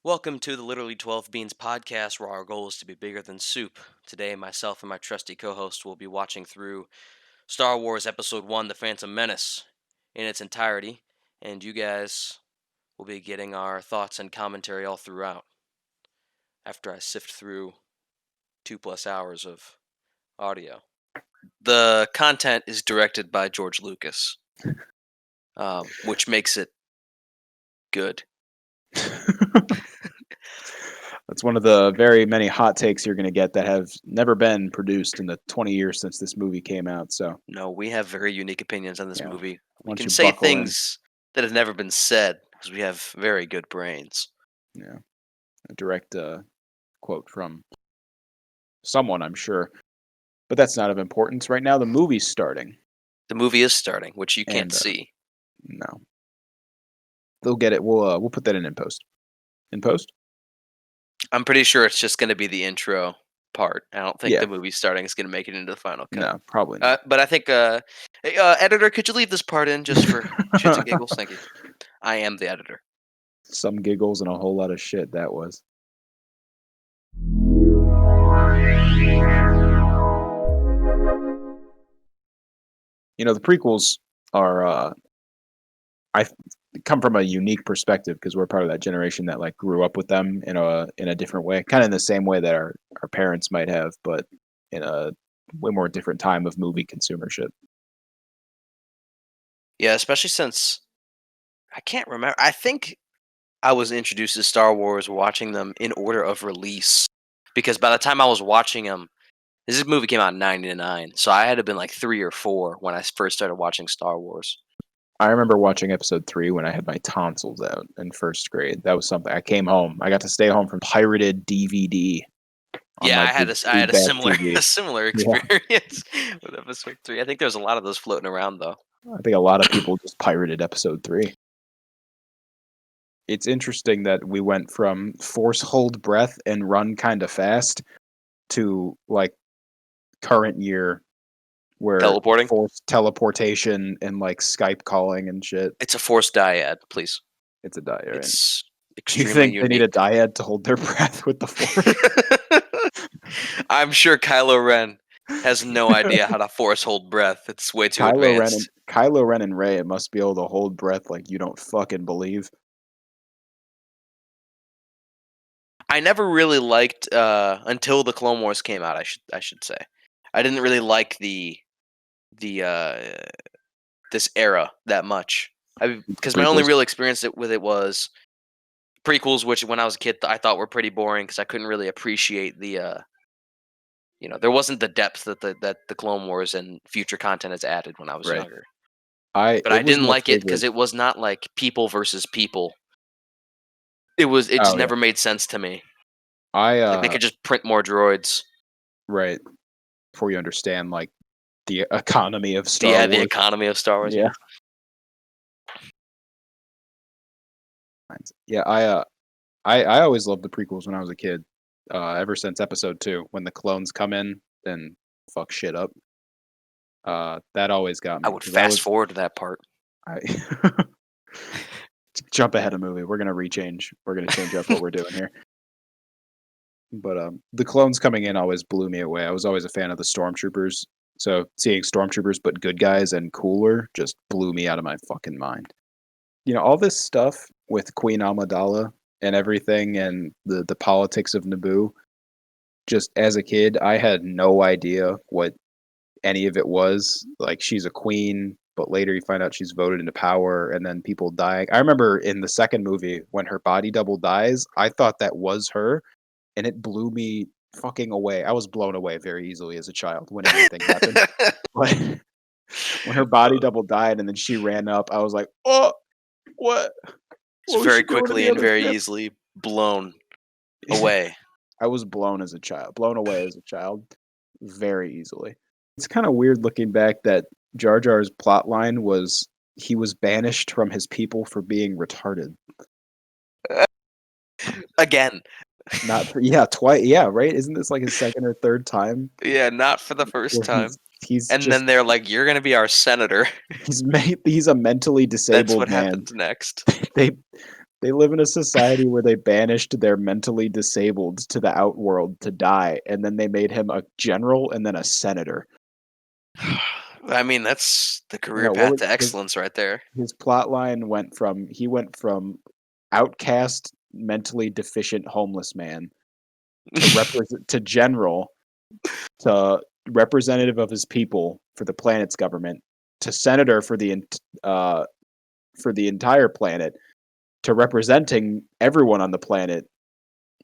Welcome to the Literally 12 Beans podcast, where our goal is to be bigger than soup. Today, myself and my trusty co host will be watching through Star Wars Episode 1 The Phantom Menace in its entirety, and you guys will be getting our thoughts and commentary all throughout after I sift through 2+ hours of audio. The content is directed by George Lucas, which makes it good. That's one of the very many hot takes you're going to get that have never been produced in the 20 years since this movie came out. So, No, we have very unique opinions on this yeah, movie. We why don't can you say buckle in? things that have never been said because we have very good brains. Yeah, a direct quote from someone, I'm sure. But that's not of importance. Right now, the movie's starting. The movie is starting, which you can't And see. no, they'll get it. We'll put that in post. In post? I'm pretty sure it's just going to be the intro part. I don't think Yeah. the movie starting is going to make it into the final cut. No, probably not. But I think, hey, editor, could you leave this part in just for shits and giggles? Thank you. I am the editor. Some giggles and a whole lot of shit that was. You know, the prequels are I come from a unique perspective because we're part of that generation that like grew up with them in a different way, kind of in the same way that our parents might have, but in a way more different time of movie consumership. Yeah, especially since I can't remember. I think I was introduced to Star Wars watching them in order of release, because by the time I was watching them, this movie came out in '99, so I had to have been like 3 or 4 when I first started watching Star Wars. I remember watching episode 3 when I had my tonsils out in first grade. That was something. I came home. I got to stay home from pirated DVD. On Yeah, my I had a bad similar TV. a similar Yeah. experience with episode 3. I think there's a lot of those floating around though. I think a lot of people just pirated episode 3. It's interesting that we went from force hold breath and run kind of fast to like current year where Teleporting? forced teleportation and like Skype calling and shit. It's a forced dyad, please. It's a dyad. It's Do you extremely think they need a unique. dyad to hold their breath with the force? I'm sure Kylo Ren has no idea how to force hold breath. It's way too advanced. Kylo Ren and Rey must be able to hold breath like you don't fucking believe. I never really liked until the Clone Wars came out. I should say, I didn't really like the this era that much. Because my only Prequels. real experience with it was prequels, which when I was a kid I thought were pretty boring because I couldn't really appreciate the there wasn't the depth that the Clone Wars and future content has added when I was Right. younger. It But I was didn't my like it because favorite. it was not like people versus people. It just Oh, yeah. never made sense to me. Like they could just print more droids. Right. Before you understand like the economy of Star Wars. The economy of Star Wars. Yeah. Yeah, I always loved the prequels when I was a kid. Ever since episode 2, when the clones come in and fuck shit up. That always got me. I would fast forward to that part. Jump ahead a movie. We're gonna change up what we're doing here. But the clones coming in always blew me away. I was always a fan of the stormtroopers. So seeing stormtroopers but good guys and cooler just blew me out of my fucking mind. You know, all this stuff with Queen Amidala and everything and the politics of Naboo, just as a kid, I had no idea what any of it was. Like, she's a queen, but later you find out she's voted into power and then people dying. I remember in the second movie when her body double dies, I thought that was her, and it blew me fucking away. I was blown away very easily as a child when anything happened. But when her body double died and then she ran up, I was like, oh, what? It's very quickly and very easily blown away. I was blown away as a child very easily. It's kind of weird looking back that Jar Jar's plotline was he was banished from his people for being retarded. Again. Twice. Yeah, right? Isn't this like his second or third time? Yeah, not for the first time. He's and then they're like, "You're gonna be our senator." He's a mentally disabled That's what man. happens next. They live in a society where they banished their mentally disabled to the outworld to die, and then they made him a general and then a senator. I mean, that's the You career know, what path was to excellence right there. his plot line went from outcast, mentally deficient homeless man to general to representative of his people for the planet's government to senator for the entire planet to representing everyone on the planet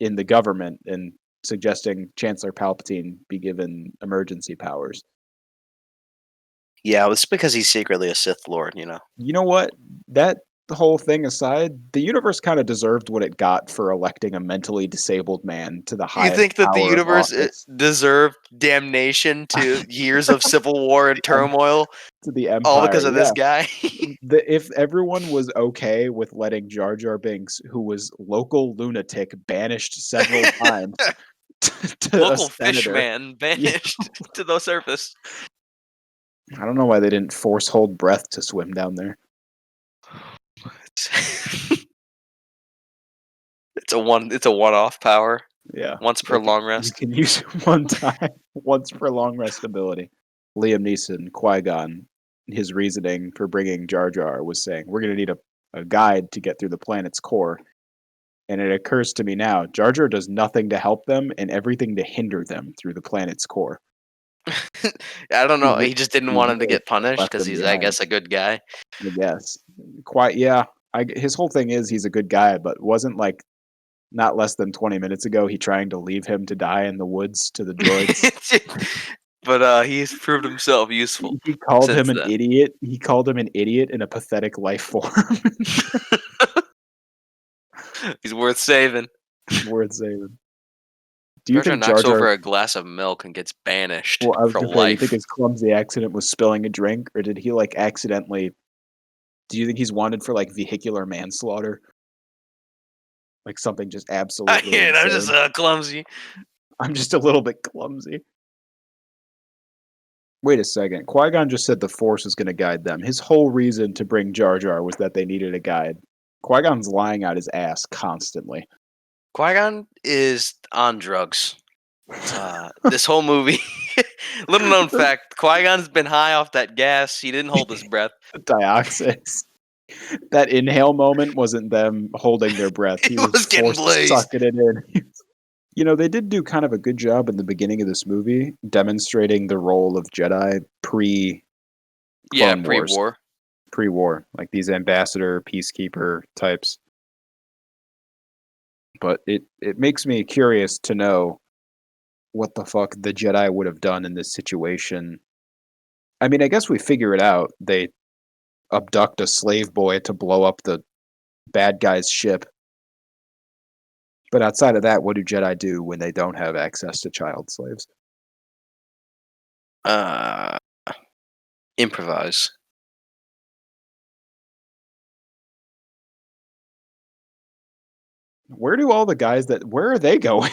in the government and suggesting Chancellor Palpatine be given emergency powers. Yeah, it's because he's secretly a Sith Lord, you know. You know what? That whole thing aside, the universe kind of deserved what it got for electing a mentally disabled man to the You highest think that the power of universe office deserved damnation to years of civil war and the em- turmoil, to the all empire. because of this Yeah, guy? if everyone was okay with letting Jar Jar Binks, who was local lunatic, banished several times to a Local fish senator, man yeah, banished to the surface. I don't know why they didn't force hold breath to swim down there. It's a one-off power. Yeah, Once per they can, long you rest. can use it one time, once for long rest ability. Liam Neeson, Qui-Gon, his reasoning for bringing Jar Jar was saying, we're going to need a guide to get through the planet's core. And it occurs to me now, Jar Jar does nothing to help them and everything to hinder them through the planet's core. I don't He, know. He just didn't he want him to really get punished left because them he's, I behind, guess, a good guy. I guess. Quite, yeah. His whole thing is he's a good guy, but wasn't like not less than 20 minutes ago he trying to leave him to die in the woods to the droids. But he's proved himself useful He called him since an then. idiot. He called him an idiot in a pathetic life form. He's worth saving. He's worth saving. Do you Jar Jar think Jar knocks over Jar? a glass of milk and gets banished Well, I was for gonna say, do you think life. his clumsy accident was spilling a drink, or did he like accidentally? Do you think he's wanted for like vehicular manslaughter, like something just absolutely I'm just insane? clumsy. I'm just a little bit clumsy. Wait a second. Qui-Gon just said the Force is going to guide them. His whole reason to bring Jar Jar was that they needed a guide. Qui-Gon's lying out his ass constantly. Qui-Gon is on drugs. This whole movie. Little known the fact: Qui-Gon's been high off that gas. He didn't hold his breath. dioxins. That inhale moment wasn't them holding their breath. He He was was getting forced blazed. sucking it in. You know, they did do kind of a good job in the beginning of this movie demonstrating the role of Jedi pre Yeah, Clone Wars, pre-war. pre-war, like these ambassador, peacekeeper types. But it makes me curious to know what the fuck the Jedi would have done in this situation. I mean, I guess we figure it out. They abduct a slave boy to blow up the bad guy's ship. But outside of that, what do Jedi do when they don't have access to child slaves? Uh, Improvise. Where do all the guys where are they going?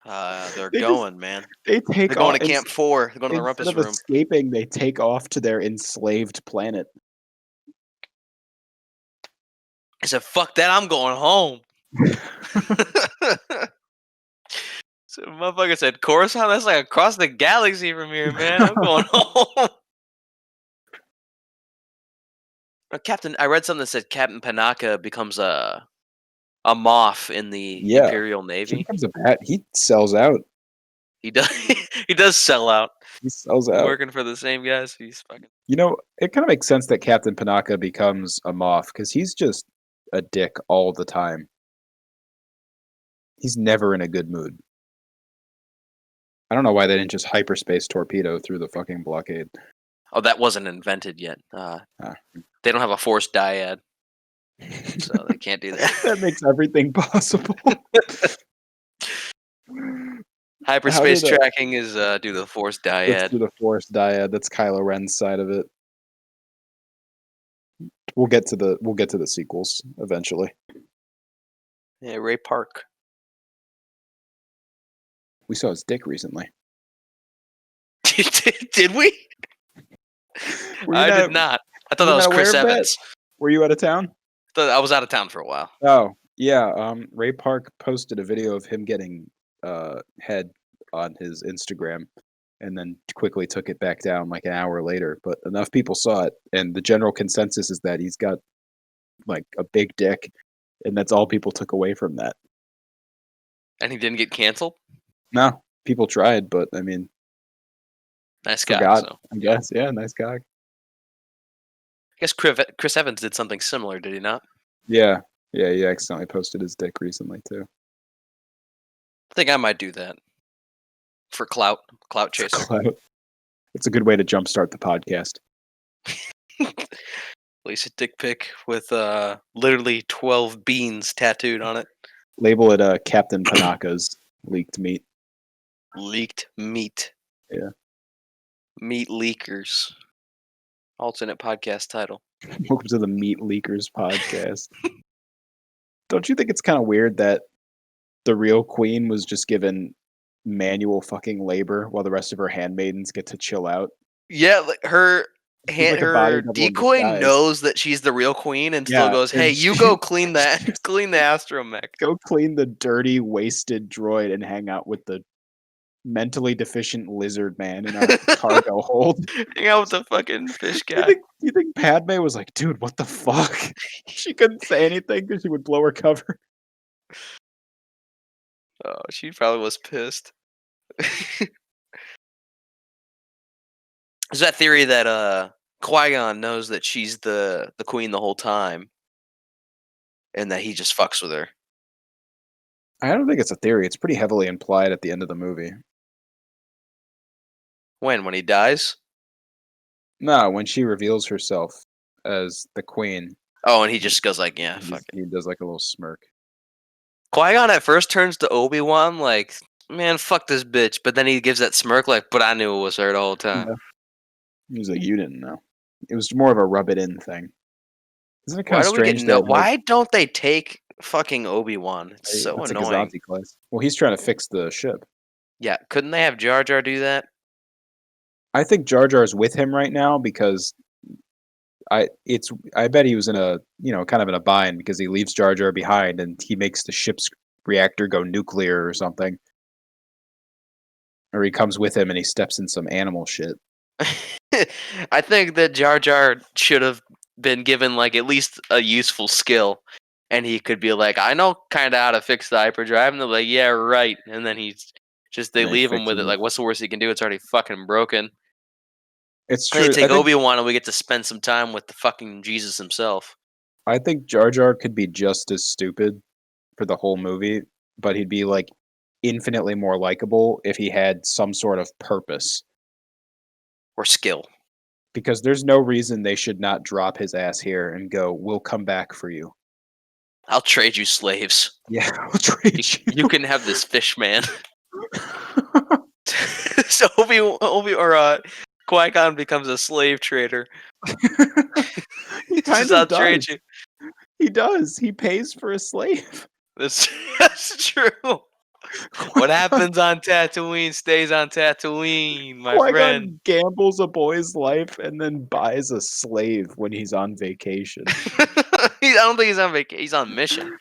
They're They just going, man. they They're take going off to Camp 4. They're going to the instead rumpus of room. escaping, they take off to their enslaved planet. I said, "Fuck that! I'm going home." So motherfucker said, "Coruscant? That's like across the galaxy from here, man. I'm going home." Captain, I read something that said Captain Panaka becomes a Moff in the Yeah, Imperial he Navy. becomes a bat. He sells out. He does. He does sell out. He sells Been out. working for the same guys. He's fucking. You know, it kind of makes sense that Captain Panaka becomes a Moff because he's just a dick all the time. He's never in a good mood. I don't know why they didn't just hyperspace torpedo through the fucking blockade. Oh, that wasn't invented yet. Ah. They don't have a force dyad, so they can't do that. That makes everything possible. How Hyperspace did tracking is due to the force that's dyad. through the Force dyad? That's Kylo Ren's side of it. We'll get to the sequels eventually. Yeah, Ray Park. We saw his dick recently. Did we? Were you I did not not. I thought were you that was not aware Chris of that? Evans. Were you out of town? I was out of town for a while. Oh, yeah, Ray Park posted a video of him getting, head on his Instagram and then quickly took it back down like an hour later, but enough people saw it, and the general consensus is that he's got, like, a big dick, and that's all people took away from that. And he didn't get canceled? No, people tried, but, I mean, Nice guy, forgot, so I guess, yeah, nice guy. I guess Chris Evans did something similar, did he not? Yeah, yeah, he accidentally posted his dick recently too. I think I might do that. For clout. Clout For chaser. clout. It's a good way to jumpstart the podcast. Release a dick pic with literally 12 beans tattooed on it. Label it, Captain Panaka's leaked meat. Leaked meat. Yeah. Meat leakers. Alternate podcast title. Welcome to the Meat Leakers podcast. Don't you think it's kinda weird that the real queen was just given manual fucking labor while the rest of her handmaidens get to chill out? Yeah, like She's like a body her double in decoy disguise. knows that she's the real queen and still Yeah, goes, "Hey, and you she go clean that, she's clean the astromech." go clean the dirty, wasted droid and hang out with the mentally deficient lizard man in a cargo hold. Hang out with the fucking fish Do you guy. think do you think Padme was like, "Dude, what the fuck?" She couldn't say anything because she would blow her cover. Oh, she probably was pissed. There's that theory that Qui-Gon knows that she's the queen the whole time, and that he just fucks with her. I don't think it's a theory, it's pretty heavily implied at the end of the movie. When he dies? No, when she reveals herself as the queen, Oh, and he just goes like, "Yeah, fuck it." he does, like, a little smirk. Qui-Gon at first turns to Obi-Wan like, "Man, fuck this bitch," but then he gives that smirk like, "But I knew it was her the whole time." Yeah. He was like, "You didn't know." It was more of a rub it in thing. Isn't it Why kinda do we get strange no? that, like, Why don't they take fucking Obi-Wan? It's so that's a annoying. Gazanti class. Well, he's trying to fix the ship. Yeah, couldn't they have Jar Jar do that? I think Jar Jar's with him right now because I bet he was in a, kind of in a bind because he leaves Jar Jar behind and he makes the ship's reactor go nuclear or something. Or he comes with him and he steps in some animal shit. I think that Jar Jar should have been given like at least a useful skill, and he could be like, "I know kind of how to fix the hyperdrive," and they're like, "Yeah, right," and then he's just they And he leave him with fixes it. it. Like, what's the worst he can do? It's already fucking broken. It's And they true. take Obi-Wan, and we get to spend some time with the fucking Jesus himself. I think Jar Jar could be just as stupid for the whole movie, but he'd be like infinitely more likable if he had some sort of purpose. Or skill. Because there's no reason they should not drop his ass here and go, "We'll come back for you." I'll trade you slaves. Yeah, we'll trade You can have this fish man. So Obi or Qui-Gon becomes a slave trader. He He says, kind "I'll of trade does. you." He does. He pays for a slave. That's true. What Qui-Gon happens on Tatooine stays on Tatooine, my friend. Qui-Gon gambles a boy's life and then buys a slave when he's on vacation. I don't think he's on vacation. He's on mission.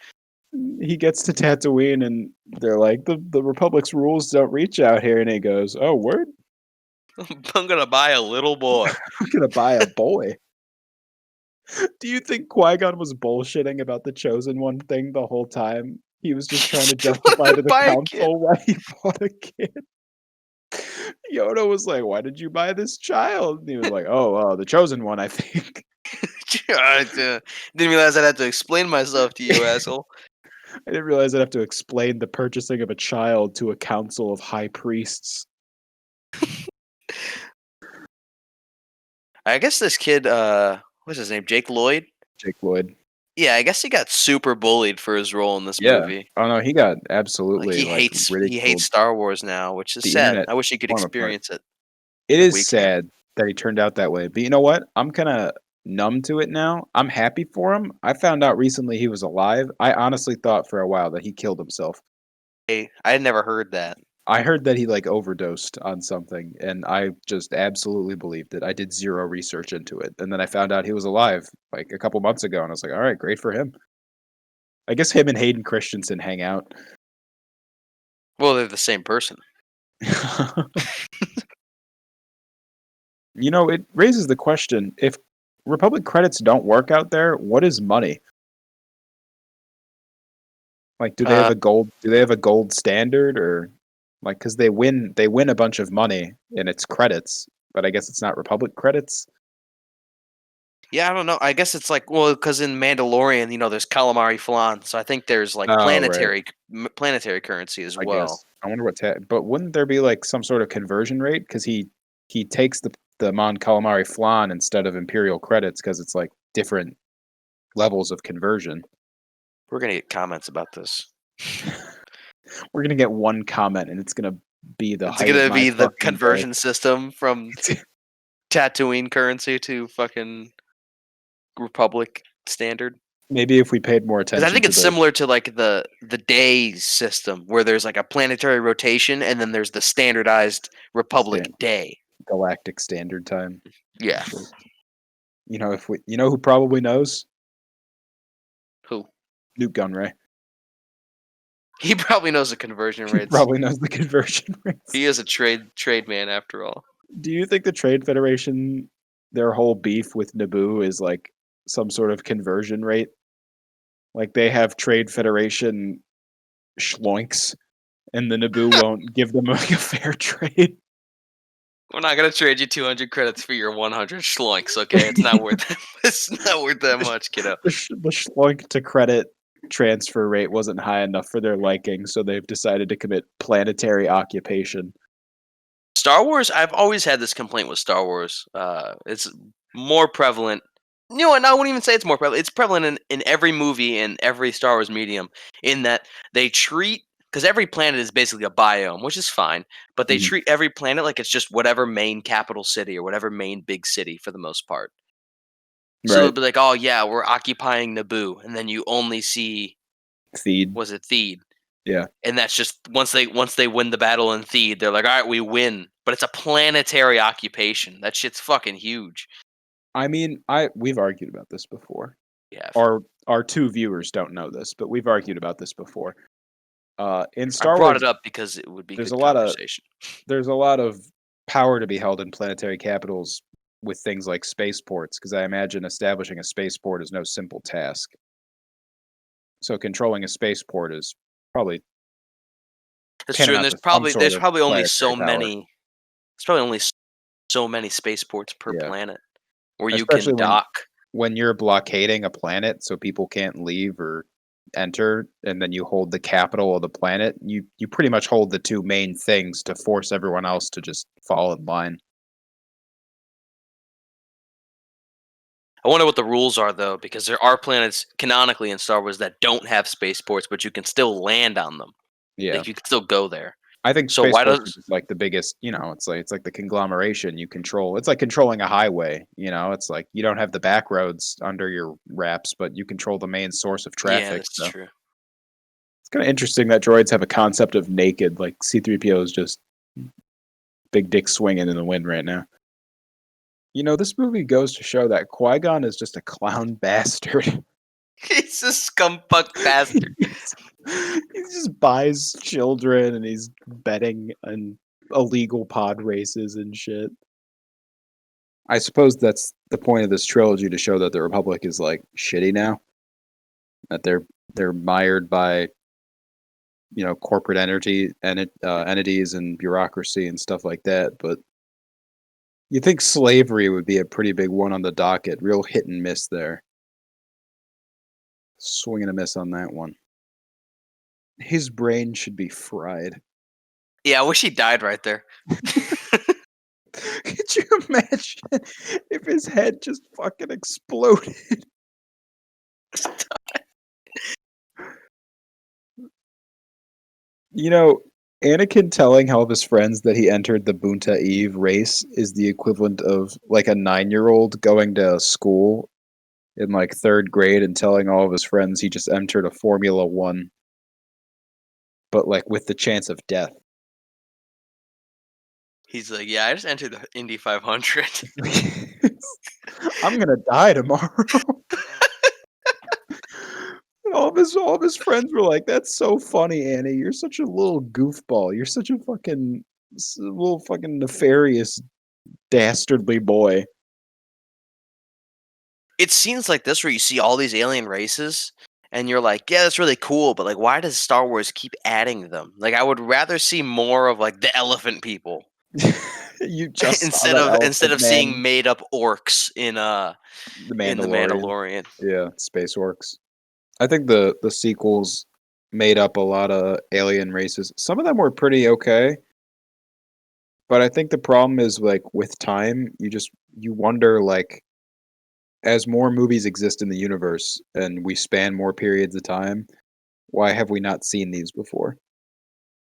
He gets to Tatooine and they're like, the Republic's rules don't reach out here. And he goes, "Oh, word? I'm gonna buy a little boy. I'm gonna buy a boy." Do you think Qui-Gon was bullshitting about the Chosen One thing the whole time? He was just trying to He wanted justify to to the buy a kid. council why he bought a kid. Yoda was like, "Why did you buy this child?" And he was like, "Oh, the Chosen One, I think." Didn't realize I'd have to explain myself to you, asshole. I didn't realize I'd have to explain the purchasing of a child to a council of high priests. I guess this kid, what's his name? Jake Lloyd? Jake Lloyd. Yeah, I guess he got super bullied for his role in this Yeah. movie. Oh, no, he got Like absolutely, he hates ridiculed. Star Wars now, which is The sad. internet I wish he could tore him apart. experience it. It Like is we can. sad that he turned out that way, but you know what? I'm kinda numb to it now. I'm happy for him. I found out recently he was alive. I honestly thought for a while that he killed himself. I had never heard that. I heard that he like overdosed on something, and I just absolutely believed it. I did zero research into it, and then I found out he was alive like a couple months ago, and I was like, all right, great for him. I guess him and Hayden Christensen hang out. Well, they're the same person. You know, it raises the question: if Republic credits don't work out there, what is money? Like, do they have Uh, a gold? Do they have a gold standard, or like because they win a bunch of money and it's credits, but I guess it's not Republic credits. yeah, I don't know. I guess it's like, well, because in Mandalorian, there's calamari flan, so I think there's like Oh, right. planetary currency as I well. guess. I wonder but wouldn't there be like some sort of conversion rate? Because he takes the Mon Calamari flan instead of Imperial credits because it's like different levels of conversion. We're gonna get comments about this. We're gonna get one comment and it's gonna be the It's height of gonna my be the fucking day. conversion system from Tatooine currency to fucking Republic standard. Maybe if we paid more Because I attention think to it's the similar to like the day system where there's like a planetary rotation and then there's the standardized Republic stand, day. galactic standard time. Yeah. Shit. You know, if we, you know who probably knows? Who? Newt Gunray. He probably knows the conversion He rates. probably knows the conversion rates. He is a trade man after all. Do you think the Trade Federation, their whole beef with Naboo is like some sort of conversion rate? Like they have Trade Federation schloinks, and the Naboo won't give them like a fair trade. We're not gonna trade you 200 credits for your 100 schloinks, okay? It's not worth it's not worth that much, kiddo. The schloink to credit transfer rate wasn't high enough for their liking, so they've decided to commit planetary occupation. Star Wars, I've always had this complaint with Star Wars. It's more prevalent. You know what? I wouldn't even say it's more prevalent. It's prevalent in every movie and every Star Wars medium, in that they treat, because every planet is basically a biome, which is fine, but they Mhm. treat every planet like it's just whatever main capital city or whatever main big city for the most part. So they'll Right. be like, "Oh yeah, we're occupying Naboo," and then you only see, Feed. was it Theed? Yeah. And that's just once they win the battle in Theed, they're like, all right, we win. But it's a planetary occupation. That shit's fucking huge. I mean, we've argued about this before. Yeah, Our two viewers don't know this, but we've argued about this before. In I Star brought it Wars, up because it would be there's a good lot of conversation. there's a lot of power to be held in planetary capitals with things like spaceports, because I imagine establishing a spaceport is no simple task. So controlling a spaceport is probably That's true, and tantamount there's to some probably sort there's of probably only planetary so power. many. There's probably only so many spaceports per Yeah, planet where you especially can when dock. you're blockading a planet so people can't leave or enter, and then you hold the capital of the planet. You pretty much hold the two main things to force everyone else to just fall in line. I wonder what the rules are though, because there are planets canonically in Star Wars that don't have spaceports, but you can still land on them. Yeah. Like you can still go there. I think So why spaceports are does just like the biggest, it's like the conglomeration you control. It's like controlling a highway, it's like you don't have the back roads under your wraps, but you control the main source of Yeah, traffic. that's So true. it's kind of interesting that droids have a concept of naked, like C3PO is just big dick swinging in the wind right now. This movie goes to show that Qui-Gon is just a clown bastard. He's a scumfuck bastard. He just buys children and he's betting on illegal pod races and shit. I suppose that's the point of this trilogy, to show that the Republic is like shitty now. That they're mired by corporate entities and bureaucracy and stuff like that. But you think slavery would be a pretty big one on the docket? Real hit and miss there. Swing and a miss on that one. His brain should be fried. Yeah, I wish he died right there. Could you imagine if his head just fucking exploded? You know, Anakin telling all of his friends that he entered the Bunta Eve race is the equivalent of like a 9-year-old going to school in like third grade and telling all of his friends he just entered a Formula One, but like with the chance of death. He's like, yeah, I just entered the Indy 500. I'm gonna die tomorrow. And all of his friends were like, "That's so funny, Annie. You're such a little goofball. You're such a fucking little fucking nefarious, dastardly boy." It's scenes like this where you see all these alien races, and you're like, yeah, that's really cool, but like, why does Star Wars keep adding them? Like, I would rather see more of like the elephant people You just saw instead that of elephant seeing man, made up orcs the in the Mandalorian. Mandalorian. Yeah, Space Orcs. I think the sequels made up a lot of alien races. Some of them were pretty okay, but I think the problem is like with time, you wonder like as more movies exist in the universe and we span more periods of time, why have we not seen these before?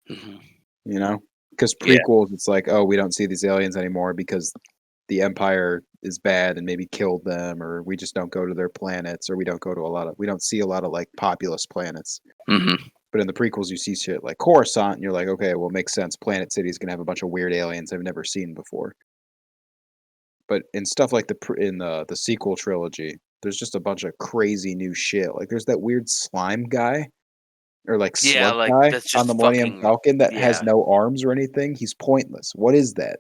Hmm. You know? Because Yeah. prequels, it's like, oh, we don't see these aliens anymore because the Empire is bad and maybe killed them, or we just don't go to their planets, or we don't see a lot of like populous planets. Hmm. But in the prequels, you see shit like Coruscant, and you're like, okay, well, it makes sense. Planet City's gonna have a bunch of weird aliens I've never seen before. But in stuff like in the sequel trilogy, there's just a bunch of crazy new shit. Like there's that weird slime guy or like Yeah, slug like guy that's on the just Millennium fucking Falcon that has yeah. no arms or anything. He's pointless. What is that?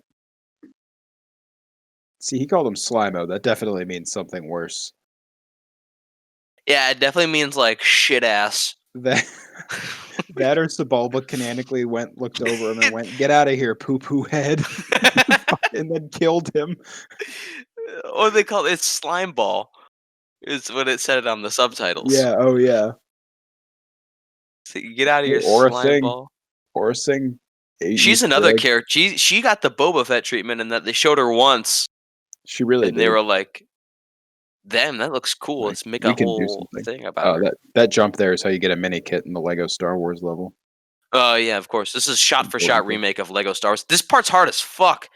See, he called him Slimo. That definitely means something worse. Yeah, it definitely means like shit ass. That that or Sebulba canonically looked over him and went, "Get out of here, poo poo head," and then killed him. Or they call it slime ball. Is what it said on the subtitles. Yeah. Oh yeah. So you get out of Hey, your slime ball. Aura Singh, She's Easter another egg. character. She got the Boba Fett treatment in that they showed her once, She really and they did. were like, "Damn, that looks cool. Like Let's make a we can do whole something. thing about her." That jump there is how you get a mini kit in the Lego Star Wars level. Oh yeah, of course. This is shot for shot Importantly, remake of Lego Star Wars. This part's hard as fuck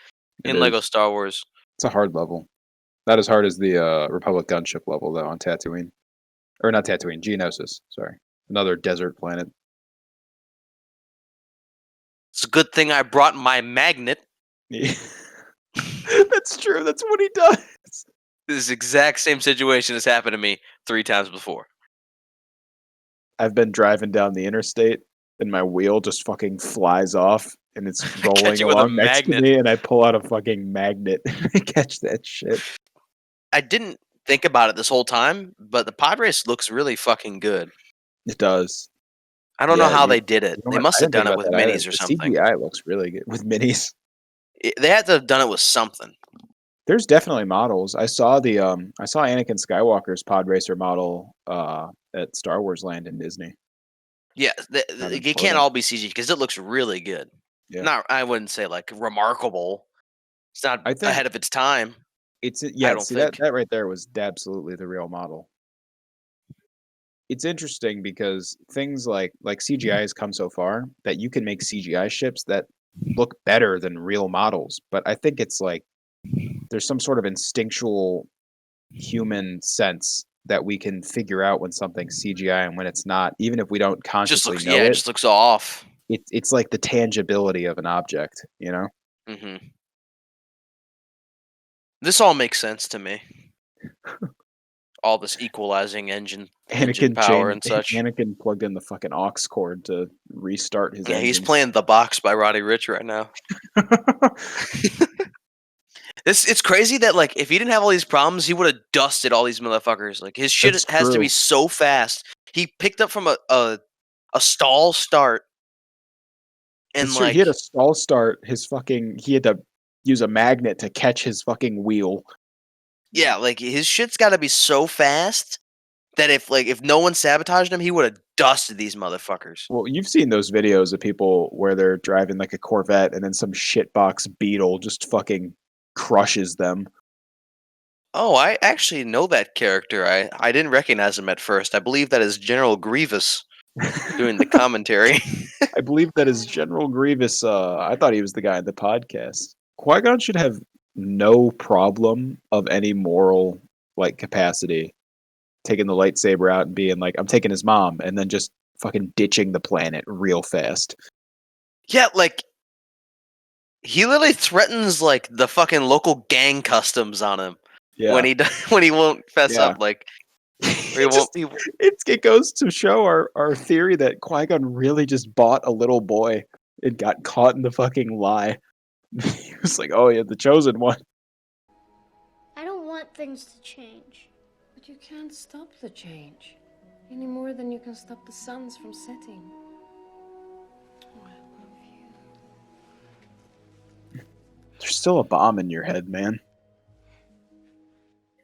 it in Lego is. Star Wars. It's a hard level. Not as hard as the Republic gunship level though on Tatooine, or not Tatooine, Geonosis. Sorry, another desert planet. It's a good thing I brought my magnet. Yeah. That's true. That's what he does. This exact same situation has happened to me 3 times before. I've been driving down the interstate and my wheel just fucking flies off and it's Catch rolling you with a along next to magnet. me and I pull out a fucking magnet and catch that shit. I didn't think about it this whole time, but the pod race looks really fucking good. It does. I don't know Yeah, how they did it. you know They what? must I have didn't think done it about with that either. minis or The something. CGI looks really good with minis. They had to have done it with something. There's definitely models. I saw Anakin Skywalker's pod racer model at Star Wars Land in Disney. Yeah, Out in it can't Florida. all be CG because it looks really good. Yeah. Not, I wouldn't say like remarkable. It's not I think ahead of its time. I yeah, don't see that think. that right there was absolutely the real model. It's interesting because things like CGI has come so far that you can make CGI ships that look better than real models. But I think it's like there's some sort of instinctual human sense that we can figure out when something's CGI and when it's not, even if we don't Just consciously looks, yeah, know it it. just looks off. It's like the tangibility of an object, you know? Hmm. This all makes sense to me. All this equalizing engine power and such. Anakin plugged in the fucking aux cord to restart his Yeah, he's engines. playing The Box by Roddy Ricch right now. It's crazy that like if he didn't have all these problems, he would have dusted all these motherfuckers. Like his shit That's has to be true. so fast. He picked up from a stall start That's and true. He had a like stall start. He had to use a magnet to catch his fucking wheel. yeah, like his shit's got to be so fast that if no one sabotaged him, he would have dusted these motherfuckers. Well, you've seen those videos of people where they're driving like a Corvette and then some shitbox Beetle just fucking crushes them. Oh, I actually know that character. I didn't recognize him at first. I believe that is General Grievous doing the commentary. I believe that is General Grievous. I thought he was the guy in the podcast. Qui-Gon should have no problem of any moral like capacity taking the lightsaber out and being like, I'm taking his mom, and then just fucking ditching the planet real fast. Yeah, like He literally threatens like the fucking local gang customs on him when Yeah, when he won't fess yeah. up. Like, or he He won't. just it goes to show our theory that Qui-Gon really just bought a little boy and got caught in the fucking lie. He was like, "Oh yeah, the chosen one." I don't want things to change. But you can't stop the change. Any more than you can stop the suns from setting. Oh, I love you. There's still a bomb in your head, man.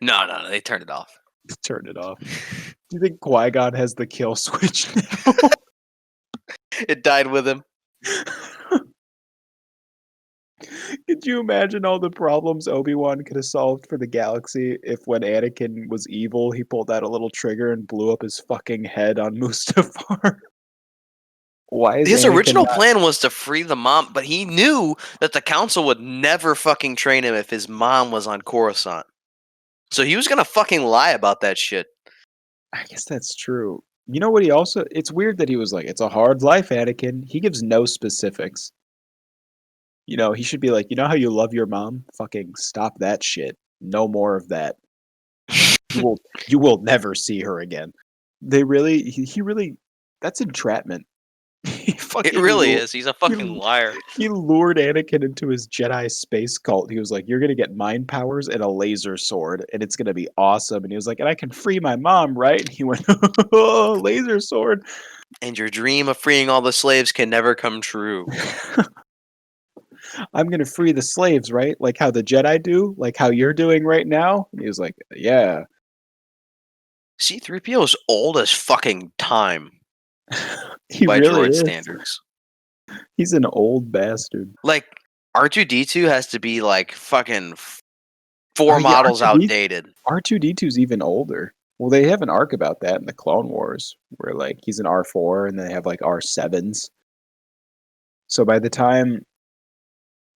No, they turned it off. Turn it off. Do you think Qui-Gon has the kill switch now? It died with him. Could you imagine all the problems Obi-Wan could have solved for the galaxy if when Anakin was evil, he pulled out a little trigger and blew up his fucking head on Mustafar? Why is His Anakin original not plan was to free the mom, but he knew that the council would never fucking train him if his mom was on Coruscant. So he was gonna fucking lie about that shit. I guess that's true. You know what he also it's weird that he was like, "It's a hard life, Anakin." He gives no specifics. You know, he should be like, "You know how you love your mom? Fucking stop that shit. No more of that. You will never see her again." They really he really that's entrapment. He It fucking really lu is. He's a he fucking l liar. he lured Anakin into his Jedi space cult. He was like, "You're gonna get mind powers and a laser sword, and it's gonna be awesome." And he was like, "And I can free my mom, right?" And he went, "Oh, laser sword." And your dream of freeing all the slaves can never come true. "I'm gonna free the slaves, right? Like how the Jedi do? Like how you're doing right now?" And he was like, "Yeah." C-3PO is old as fucking time He by really droid is. standards. He's an old bastard. Like, R2-D2 has to be like fucking Oh, four yeah, models outdated. R2D2's even older. Well, they have an arc about that in the Clone Wars, where like he's an R4 and they have like R7s. So by the time,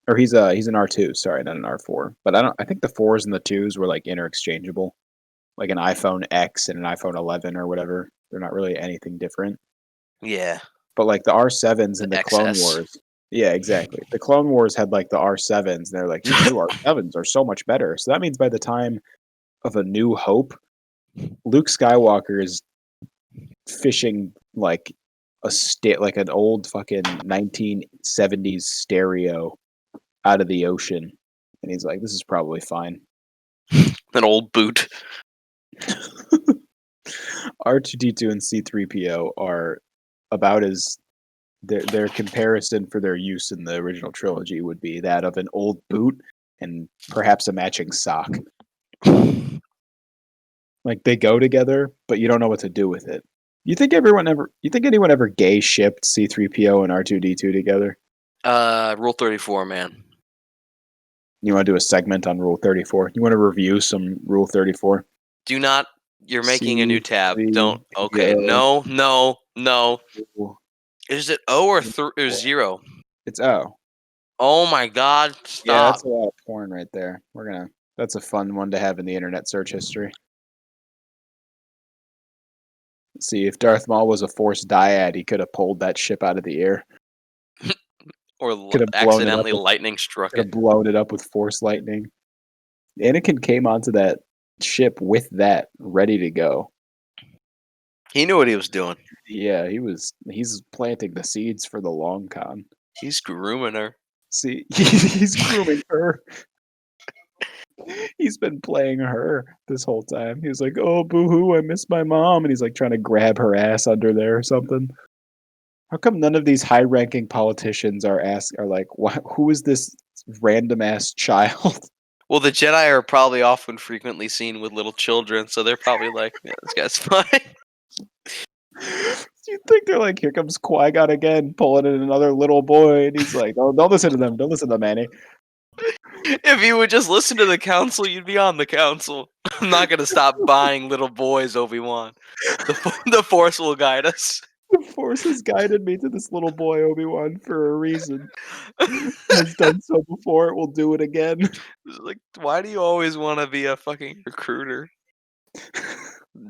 or he's an R2, sorry, not an R4. But I think the fours and the twos were like interchangeable, like an iPhone X and an iPhone 11 or whatever. They're not really anything different. Yeah, But like the R7s the in the Clone XS. Wars, yeah, exactly. The Clone Wars had like the R7s, and they're like these new R7s are so much better. So that means by the time of A New Hope, Luke Skywalker is fishing like like an old fucking 1970s stereo out of the ocean, and he's like, "This is probably fine." An old boot. R2D2 and C3PO are about as their comparison for their use in the original trilogy would be that of an old boot and perhaps a matching sock. Like they go together, but you don't know what to do with it. You think anyone ever gay shipped C3PO and R2D2 together? Rule 34, man. You want to do a segment on Rule 34? You want to review some Rule 34? Do not. You're making a new tab. Don't. Okay. C3PO. No. Is it O or 0? It's O. Oh my God! Yeah, Stop. that's a lot of porn right there. That's a fun one to have in the internet search history. See, if Darth Maul was a Force dyad, he could have pulled that ship out of the air. Or Could have blown it up accidentally with lightning struck could it. have blown it up with Force lightning. Anakin came onto that ship with that ready to go. He knew what he was doing. Yeah, he's planting the seeds for the long con. He's grooming her. See, he's grooming her. He's been playing her this whole time. He was like, "Oh, boo-hoo, I miss my mom," and he's like trying to grab her ass under there or something. How come none of these high-ranking politicians are like, who is this random ass child? Well, the Jedi are probably often frequently seen with little children, so they're probably like, yeah, this guy's fine. Do you think they're like, here comes Qui-Gon again, pulling in another little boy, and he's like, "Oh, don't listen to them. Don't listen to them, Annie." If you would just listen to the council, you'd be on the council. I'm not going to stop buying little boys, Obi-Wan. The Force will guide us. The Force has guided me to this little boy, Obi-Wan, for a reason. Has done so before, it will do it again. Like, why do you always want to be a fucking recruiter?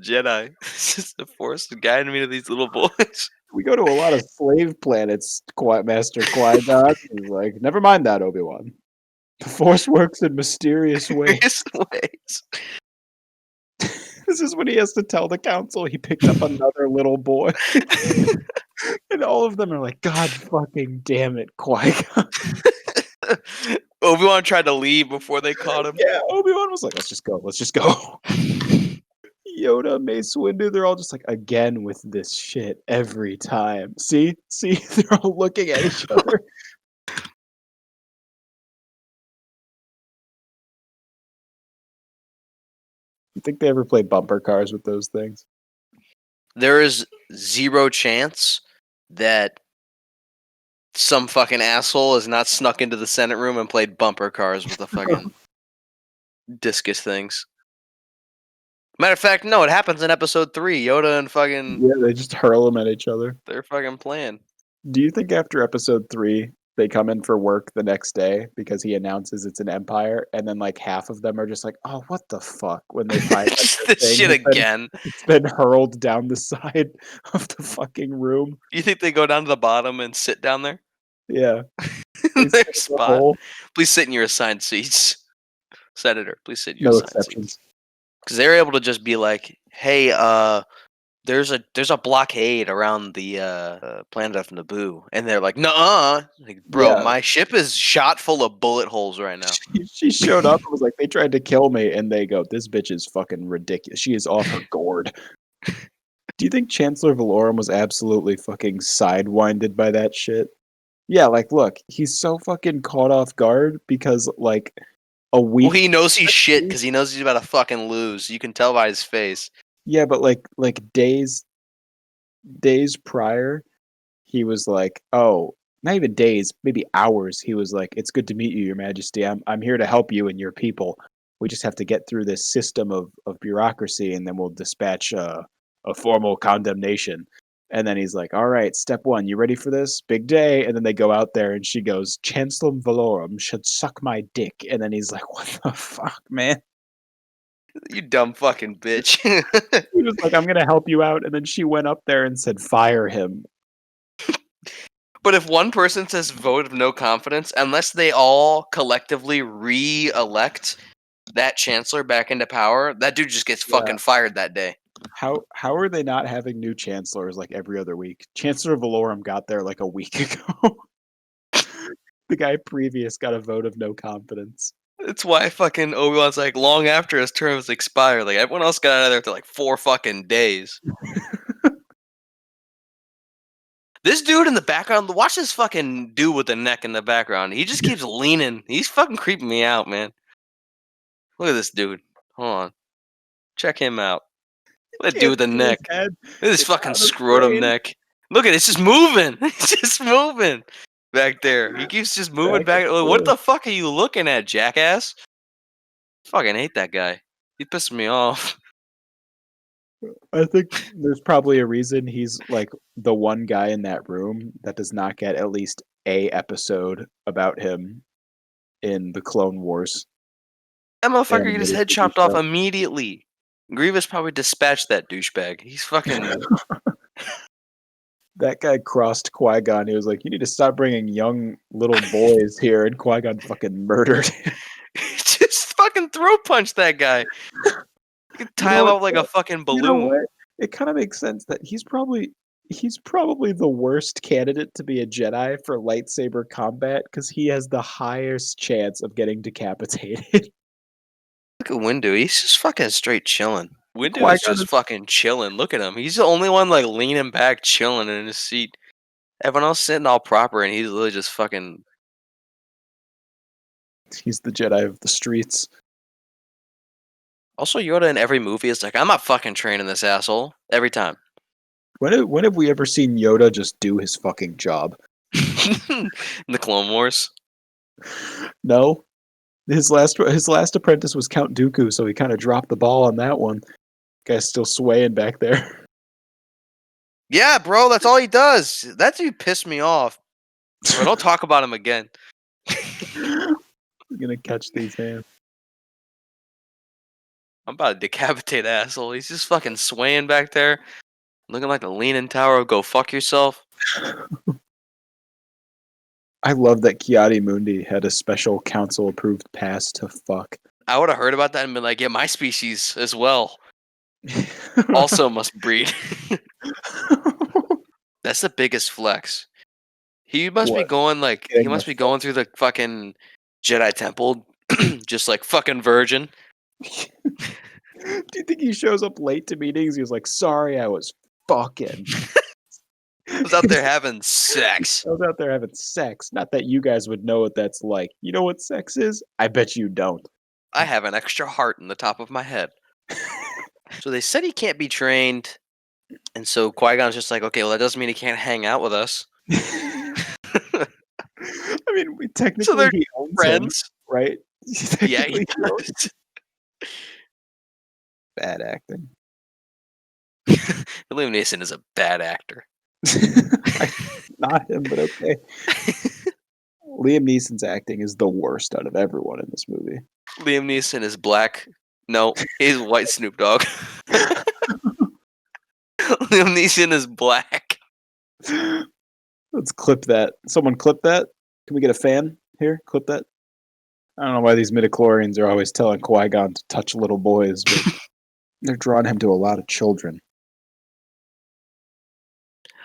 Jedi. It's just the Force guiding me to these little boys. We go to a lot of slave planets, Master Qui-Gon. He's like, never mind that, Obi-Wan. The Force works in mysterious ways. Various ways. This is when he has to tell the council he picked up another little boy. And all of them are like, God fucking damn it, Qui-Gon. Obi-Wan tried to leave before they caught him. Yeah, Obi-Wan was like, let's just go. Yoda, Mace Windu, they're all just like, again with this shit every time. See? They're all looking at each other. You think they ever play bumper cars with those things? There is zero chance that some fucking asshole has not snuck into the Senate room and played bumper cars with the fucking discus things. Matter of fact, no, it happens in episode 3. Yoda and fucking... Yeah, they just hurl them at each other. They're fucking playing. Do you think after episode 3, they come in for work the next day because he announces it's an empire, and then like half of them are just like, "Oh, what the fuck?" When they find that Just their this thing shit again. it's been hurled down the side of the fucking room. You think they go down to the bottom and sit down there? Yeah, In They their sit in the spot? hole. Please sit in your assigned seats. Senator, please sit in your No assigned seats. exceptions. Because they're able to just be like, hey, there's a blockade around the planet of Naboo. And they're like, nuh-uh. Like, bro, Yeah. my ship is shot full of bullet holes right now. She showed up and was like, "They tried to kill me," and they go, "This bitch is fucking ridiculous. She is off her gourd." Do you think Chancellor Valorum was absolutely fucking sidewinded by that shit? Yeah, like, look, he's so fucking caught off guard because, like, a week. Well, he knows he's shit because he knows he's about to fucking lose. You can tell by his face. Yeah, but like days prior, he was like, "Oh, not even days, maybe hours." He was like, "It's good to meet you, Your Majesty. I'm here to help you and your people. We just have to get through this system of bureaucracy, and then we'll dispatch a formal condemnation." And then he's like, "All right, step 1, you ready for this? Big day." And then they go out there, and she goes, "Chancellor Valorum should suck my dick." And then he's like, "What the fuck, man?" You dumb fucking bitch. He was like, "I'm gonna help you out," and then she went up there and said, "Fire him." But if one person says vote of no confidence, unless they all collectively re-elect that chancellor back into power, that dude just gets fucking fired that day. How are they not having new chancellors like every other week? Chancellor Valorum got there like a week ago. The guy previous got a vote of no confidence. That's why fucking Obi-Wan's like, long after his term has expired, like everyone else got out of there after like 4 fucking days. This dude in the background, watch this fucking dude with the neck in the background. He just keeps leaning. He's fucking creeping me out, man. Look at this dude. Hold on. Check him out. Look at that dude with the neck. Look at this fucking scrotum neck. Look at it. It's just moving. It's just moving back there. He keeps just moving back. What the fuck are you looking at, jackass? Fucking hate that guy. He pissed me off. I think there's probably a reason he's like the one guy in that room that does not get at least a episode about him in the Clone Wars. That motherfucker get his Animated head TV chopped off show. immediately. Grievous probably dispatched that douchebag. He's fucking... That guy crossed Qui-Gon. He was like, "You need to stop bringing young little boys here," and Qui-Gon fucking murdered him. Just fucking throat punch that guy. You could tie him up like a fucking balloon. You know what? It kind of makes sense that he's probably the worst candidate to be a Jedi for lightsaber combat because he has the highest chance of getting decapitated. Look at Windu. He's just fucking straight chilling. Windu Qui-Gon is just fucking chilling. Look at him. He's the only one like leaning back, chilling in his seat. Everyone else sitting all proper, and he's literally just fucking... He's the Jedi of the streets. Also, Yoda in every movie is like, I'm not fucking training this asshole. Every time. When have we ever seen Yoda just do his fucking job? In the Clone Wars. No. His last apprentice was Count Dooku, so he kind of dropped the ball on that one. Guy's still swaying back there. Yeah, bro, that's all he does. That dude pissed me off. Bro, don't talk about him again. I'm gonna catch these hands. I'm about to decapitate asshole. He's just fucking swaying back there. Looking like the Leaning Tower of Go Fuck Yourself. I love that Kiadi Mundi had a special council-approved pass to fuck. I would have heard about that and been like, yeah, my species as well also must breed. That's the biggest flex. He must be What? going like he Getting must the be going through the fucking Jedi temple, just like fucking virgin. Do you think he shows up late to meetings? He was like, "Sorry, I was fucking." I was out there having sex. I was out there having sex. Not that you guys would know what that's like. You know what sex is? I bet you don't. I have an extra heart in the top of my head. So they said he can't be trained, and so Qui-Gon's just like, okay, well that doesn't mean he can't hang out with us. I mean, So they're he owns him, friends. right? Yeah, he Technically, owns does. bad acting. Liam Neeson is a bad actor. Not him, but okay. Liam Neeson's acting is the worst out of everyone in this movie. Liam Neeson is black. No, he's white Snoop Dogg. Liam Neeson is black. Let's clip that. Someone clip that. Can we get a fan here? Clip that. I don't know why these midichlorians are always telling Qui-Gon to touch little boys, but they're drawing him to a lot of children.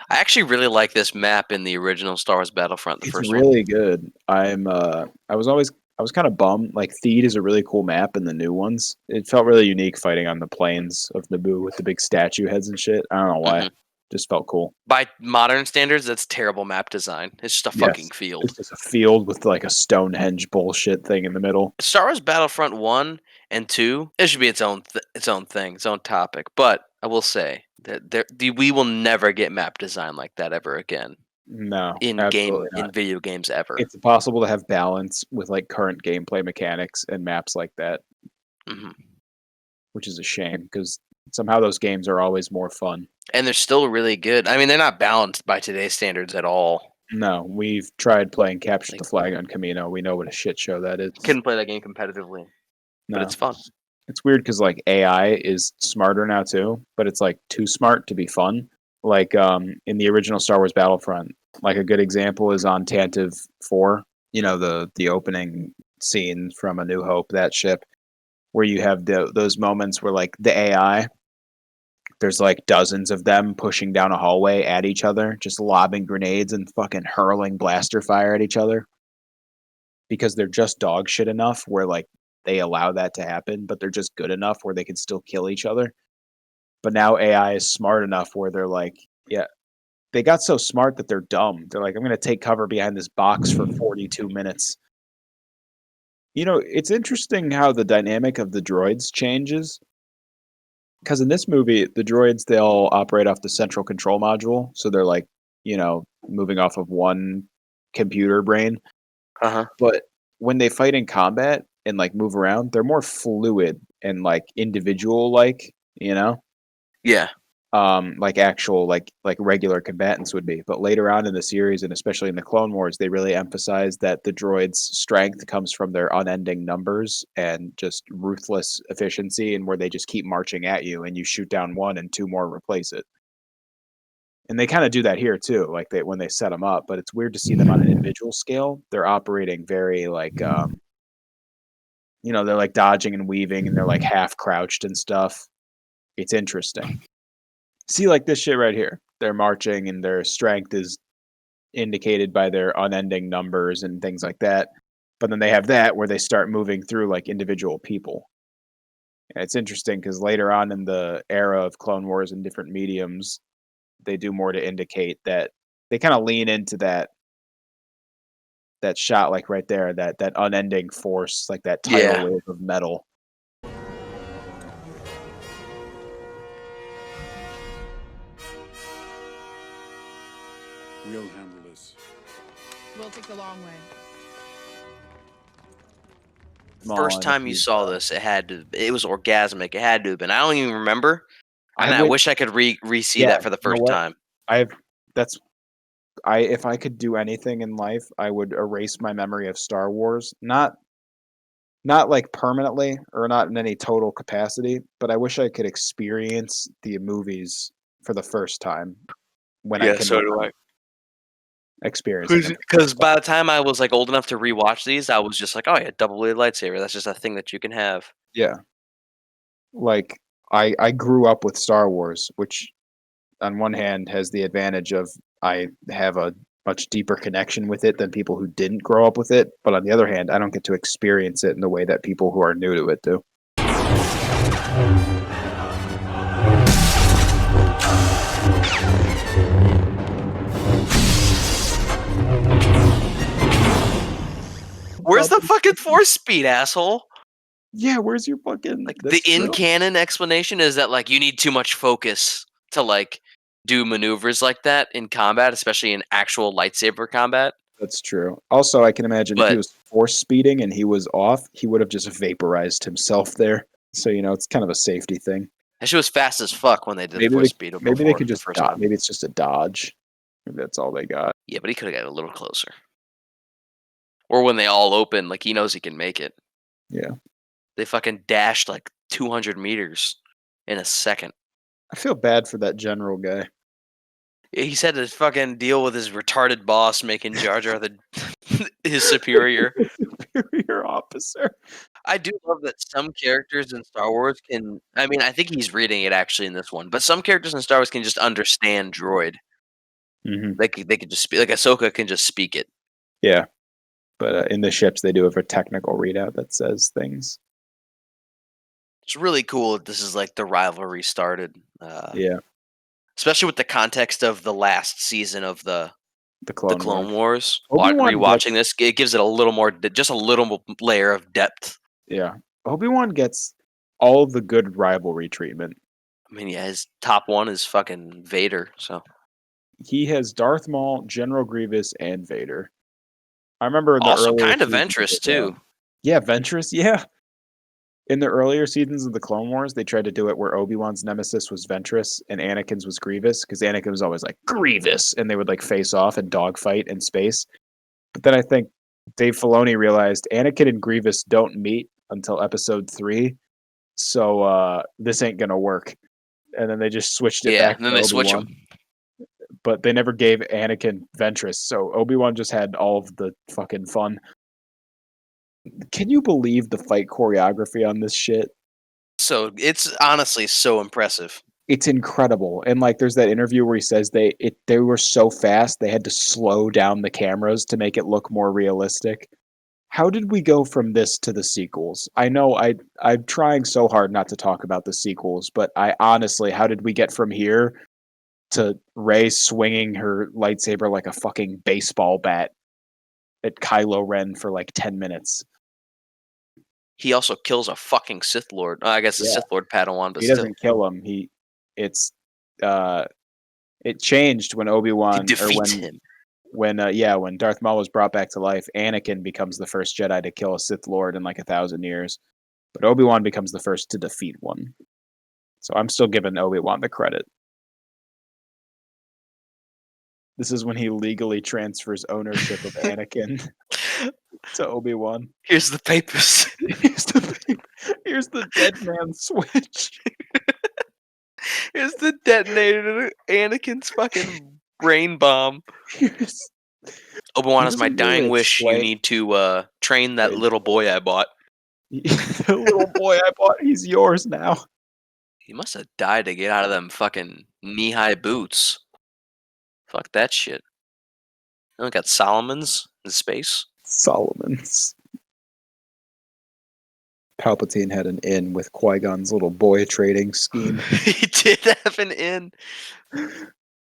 I actually really like this map in the original Star Wars Battlefront, the It's first really good. I was kind of bummed. Like Theed is a really cool map in the new ones. It felt really unique fighting on the plains of Naboo with the big statue heads and shit. I don't know why. Mhm. Just felt cool. By modern standards, that's terrible map design. It's just a Yes. fucking field. It's just a field with like a Stonehenge bullshit thing in the middle. Star Wars Battlefront 1 and 2, it should be its own thing, its own topic. But I will say that we will never get map design like that ever again No, in absolutely not. video games ever. It's impossible to have balance with like current gameplay mechanics and maps like that, Mhm. which is a shame because somehow those games are always more fun. And they're still really good. I mean, they're not balanced by today's standards at all. No, we've tried playing Capture Like- the Flag on Camino. We know what a shit show that is. Couldn't play that game competitively, but No. it's fun. It's weird because like AI is smarter now too, but it's like too smart to be fun. Like in the original Star Wars Battlefront, like a good example is on Tantive 4. You know the opening scene from A New Hope, that ship, where you have those moments where like the AI, there's like dozens of them pushing down a hallway at each other, just lobbing grenades and fucking hurling blaster fire at each other because they're just dog shit enough where like they allow that to happen, but they're just good enough where they can still kill each other. But now AI is smart enough where they're like, yeah, they got so smart that they're dumb. They're like, I'm going to take cover behind this box for 42 minutes. You know, it's interesting how the dynamic of the droids changes. Because in this movie, the droids, they all operate off the central control module. So they're like, you know, moving off of one computer brain. Uh-huh. But when they fight in combat and like move around, they're more fluid and like individual like, you know? Yeah. Like actual like regular combatants would be. But later on in the series and especially in the Clone Wars, they really emphasize that the droids' strength comes from their unending numbers and just ruthless efficiency, and where they just keep marching at you and you shoot down one and two more replace it. And they kind of do that here too, like when they set them up. But it's weird to see them on an individual scale. They're operating very like, you know, they're like dodging and weaving, and they're like half crouched and stuff. It's interesting. See, like this shit right here. They're marching, and their strength is indicated by their unending numbers and things like that. But then they have that where they start moving through like individual people. And it's interesting because later on in the era of Clone Wars and different mediums, they do more to indicate that they kind of lean into that shot, like right there, that unending force, like that tidal wave of metal. We'll handle this. We'll take the long way. First time you saw this, it was orgasmic. It had to have been. I don't even remember. I wish I could re-see that for the first time. If I could do anything in life, I would erase my memory of Star Wars. Not like permanently or not in any total capacity, but I wish I could experience the movies for the first time when I Yeah, can so do remember I. experiencing them. Because by the time I was like old enough to rewatch these, I was just like, oh yeah, double-bladed lightsaber. That's just a thing that you can have. Yeah. Like I grew up with Star Wars, which on one hand has the advantage of I have a much deeper connection with it than people who didn't grow up with it, but on the other hand, I don't get to experience it in the way that people who are new to it do. Where's the fucking force speed, asshole? Yeah, where's your fucking Like that's the in true. canon explanation is that like you need too much focus to like do maneuvers like that in combat, especially in actual lightsaber combat. That's true. Also, I can imagine if he But was force speeding and he was off, he would have just vaporized himself there. So, it's kind of a safety thing. that shit was fast as fuck when they did the Maybe force they speed maybe they before could the just first dodge. time. Maybe it's just a dodge. Maybe that's all they got. Yeah, but he could have got a little closer. Or when they all open, like he knows he can make it. Yeah. They fucking dashed like 200 meters in a second. I feel bad for that general guy. He's had to fucking deal with his retarded boss making Jar Jar his superior. Superior officer. I do love that some characters in Star Wars can. I mean, I think he's reading it actually in this one, but some characters in Star Wars can just understand droid. Mm-hmm. They could just speak. Like Ahsoka can just speak it. Yeah. But in the ships, they do have a technical readout that says things. It's really cool that this is like the rivalry started. Yeah. Especially with the context of the last season of the Clone Wars. Obi-Wan Rewatching gets- this, it gives it a little more, just a little layer of depth. Yeah. Obi-Wan gets all the good rivalry treatment. I mean, yeah, his top one is fucking Vader. So He has Darth Maul, General Grievous, and Vader. I remember in the also earlier kind of seasons Ventress of, too. Yeah, Ventress, yeah. In the earlier seasons of the Clone Wars, they tried to do it where Obi-Wan's nemesis was Ventress and Anakin's was Grievous, because Anakin was always like, Grievous! And they would like face off and dogfight in space. But then I think Dave Filoni realized Anakin and Grievous don't meet until episode 3, so this ain't gonna work. And then they just switched it Yeah, back and then to they switch Obi-Wan. him. But they never gave Anakin Ventress, so Obi-Wan just had all of the fucking fun. Can you believe the fight choreography on this shit? So it's honestly so impressive. It's incredible. And like there's that interview where he says they were so fast they had to slow down the cameras to make it look more realistic. How did we go from this to the sequels? I know I'm trying so hard not to talk about the sequels, but I honestly, how did we get from here to Rey swinging her lightsaber like a fucking baseball bat at Kylo Ren for like 10 minutes? He also kills a fucking Sith Lord. I guess a Yeah. Sith Lord Padawan, but He still. doesn't kill him. It changed when Obi-Wan He or defeats him. when Darth Maul was brought back to life. Anakin becomes the first Jedi to kill a Sith Lord in like 1,000 years, but Obi-Wan becomes the first to defeat one. So I'm still giving Obi-Wan the credit. This is when he legally transfers ownership of Anakin to Obi-Wan. Here's the papers. Here's the dead man switch. Here's the detonator to Anakin's fucking brain bomb. Here's Obi-Wan He is my doesn't really dying wish. You explain- need to train that little boy I bought. the little boy I bought. He's yours now. He must have died to get out of them fucking knee-high boots. Fuck that shit. I only got Solomon's in space. Solomon's. Palpatine had an in with Qui-Gon's little boy trading scheme. He did have an in.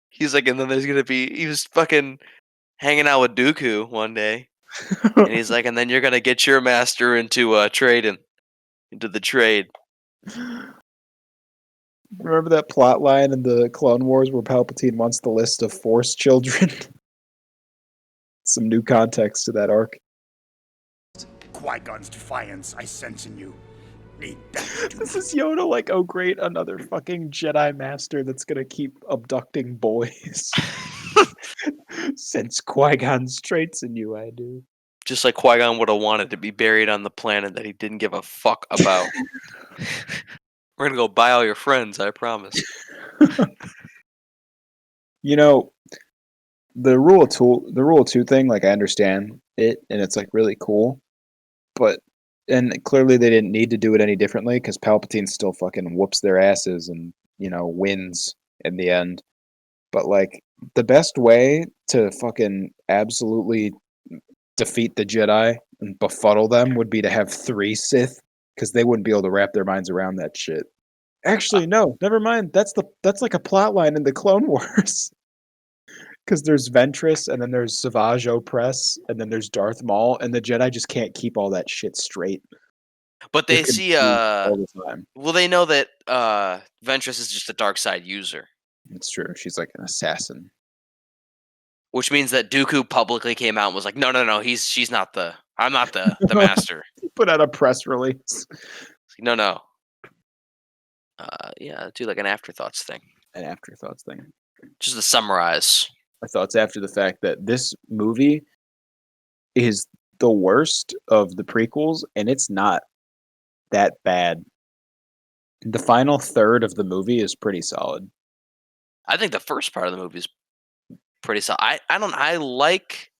He's like, and then there's gonna be. He was fucking hanging out with Dooku one day, and he's like, and then you're gonna get your master into trading, into the trade. Remember that plot line in the Clone Wars where Palpatine wants the list of Force children? Some new context to that arc. Qui-Gon's defiance I sense in you. Need that. This is Yoda like, oh great, another fucking Jedi Master that's gonna keep abducting boys. Sense Qui-Gon's traits in you, I do. Just like Qui-Gon would have wanted to be buried on the planet that he didn't give a fuck about. We're gonna go buy all your friends, I promise. You know, the rule of two thing, like I understand it, and it's like really cool, but and clearly they didn't need to do it any differently because Palpatine still fucking whoops their asses and wins in the end. But like the best way to fucking absolutely defeat the Jedi and befuddle them would be to have three Sith because they wouldn't be able to wrap their minds around that shit. Uh, Actually, no, never mind. That's like a plot line in the Clone Wars. Because there's Ventress, and then there's Savage Opress, and then there's Darth Maul, and the Jedi just can't keep all that shit straight. but They're they see confused all the time. well, they know that Ventress is just a dark side user, It's true. She's like an assassin. which means that Dooku publicly came out and was like, "No, she's not the I'm not the master." Put out a press release. No. Yeah, do like an afterthoughts thing. An afterthoughts thing. Just to summarize. My thoughts after the fact that this movie is the worst of the prequels, and it's not that bad. The final third of the movie is pretty solid. I think the first part of the movie is pretty solid. I like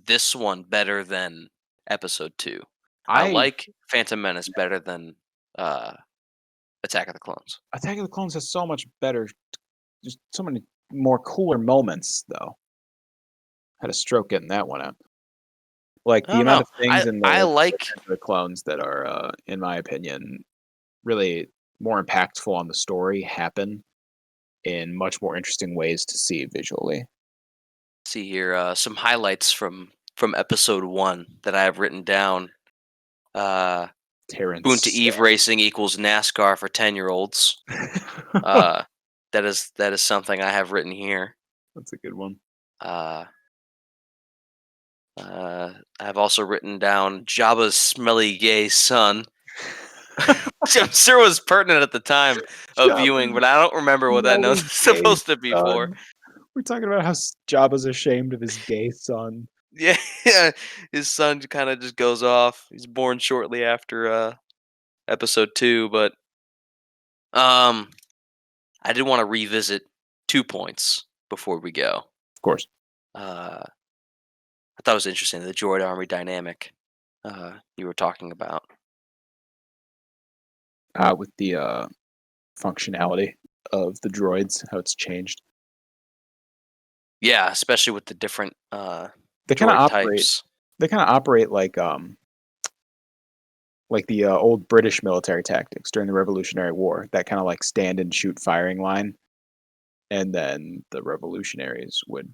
this one better than episode 2. I like Phantom Menace better than Attack of the Clones. Attack of the Clones has so much better, just so many more cooler moments, though. Had a stroke getting that one out. Like I the don't amount know. of things in I the like Attack of the Clones that are, in my opinion, really more impactful on the story happen in much more interesting ways to see visually. see here some highlights from episode 1 that I have written down. Boon to Terrence. Eve racing equals NASCAR for 10-year-olds. That is something I have written here. That's a good one. I've also written down Jabba's smelly gay son, which I'm sure was pertinent at the time of viewing, but I don't remember what that note is Smelly gay supposed to be for. son. We're talking about how Jabba's ashamed of his gay son. Yeah, his son kind of just goes off. He's born shortly after episode 2, but I did want to revisit 2 points before we go. Of course. I thought it was interesting, the droid army dynamic you were talking about. With the functionality of the droids, how it's changed. Yeah, especially with the different They kind of droid operate. types. They kind of operate like the old British military tactics during the Revolutionary War. That kind of like stand and shoot firing line, and then the revolutionaries would,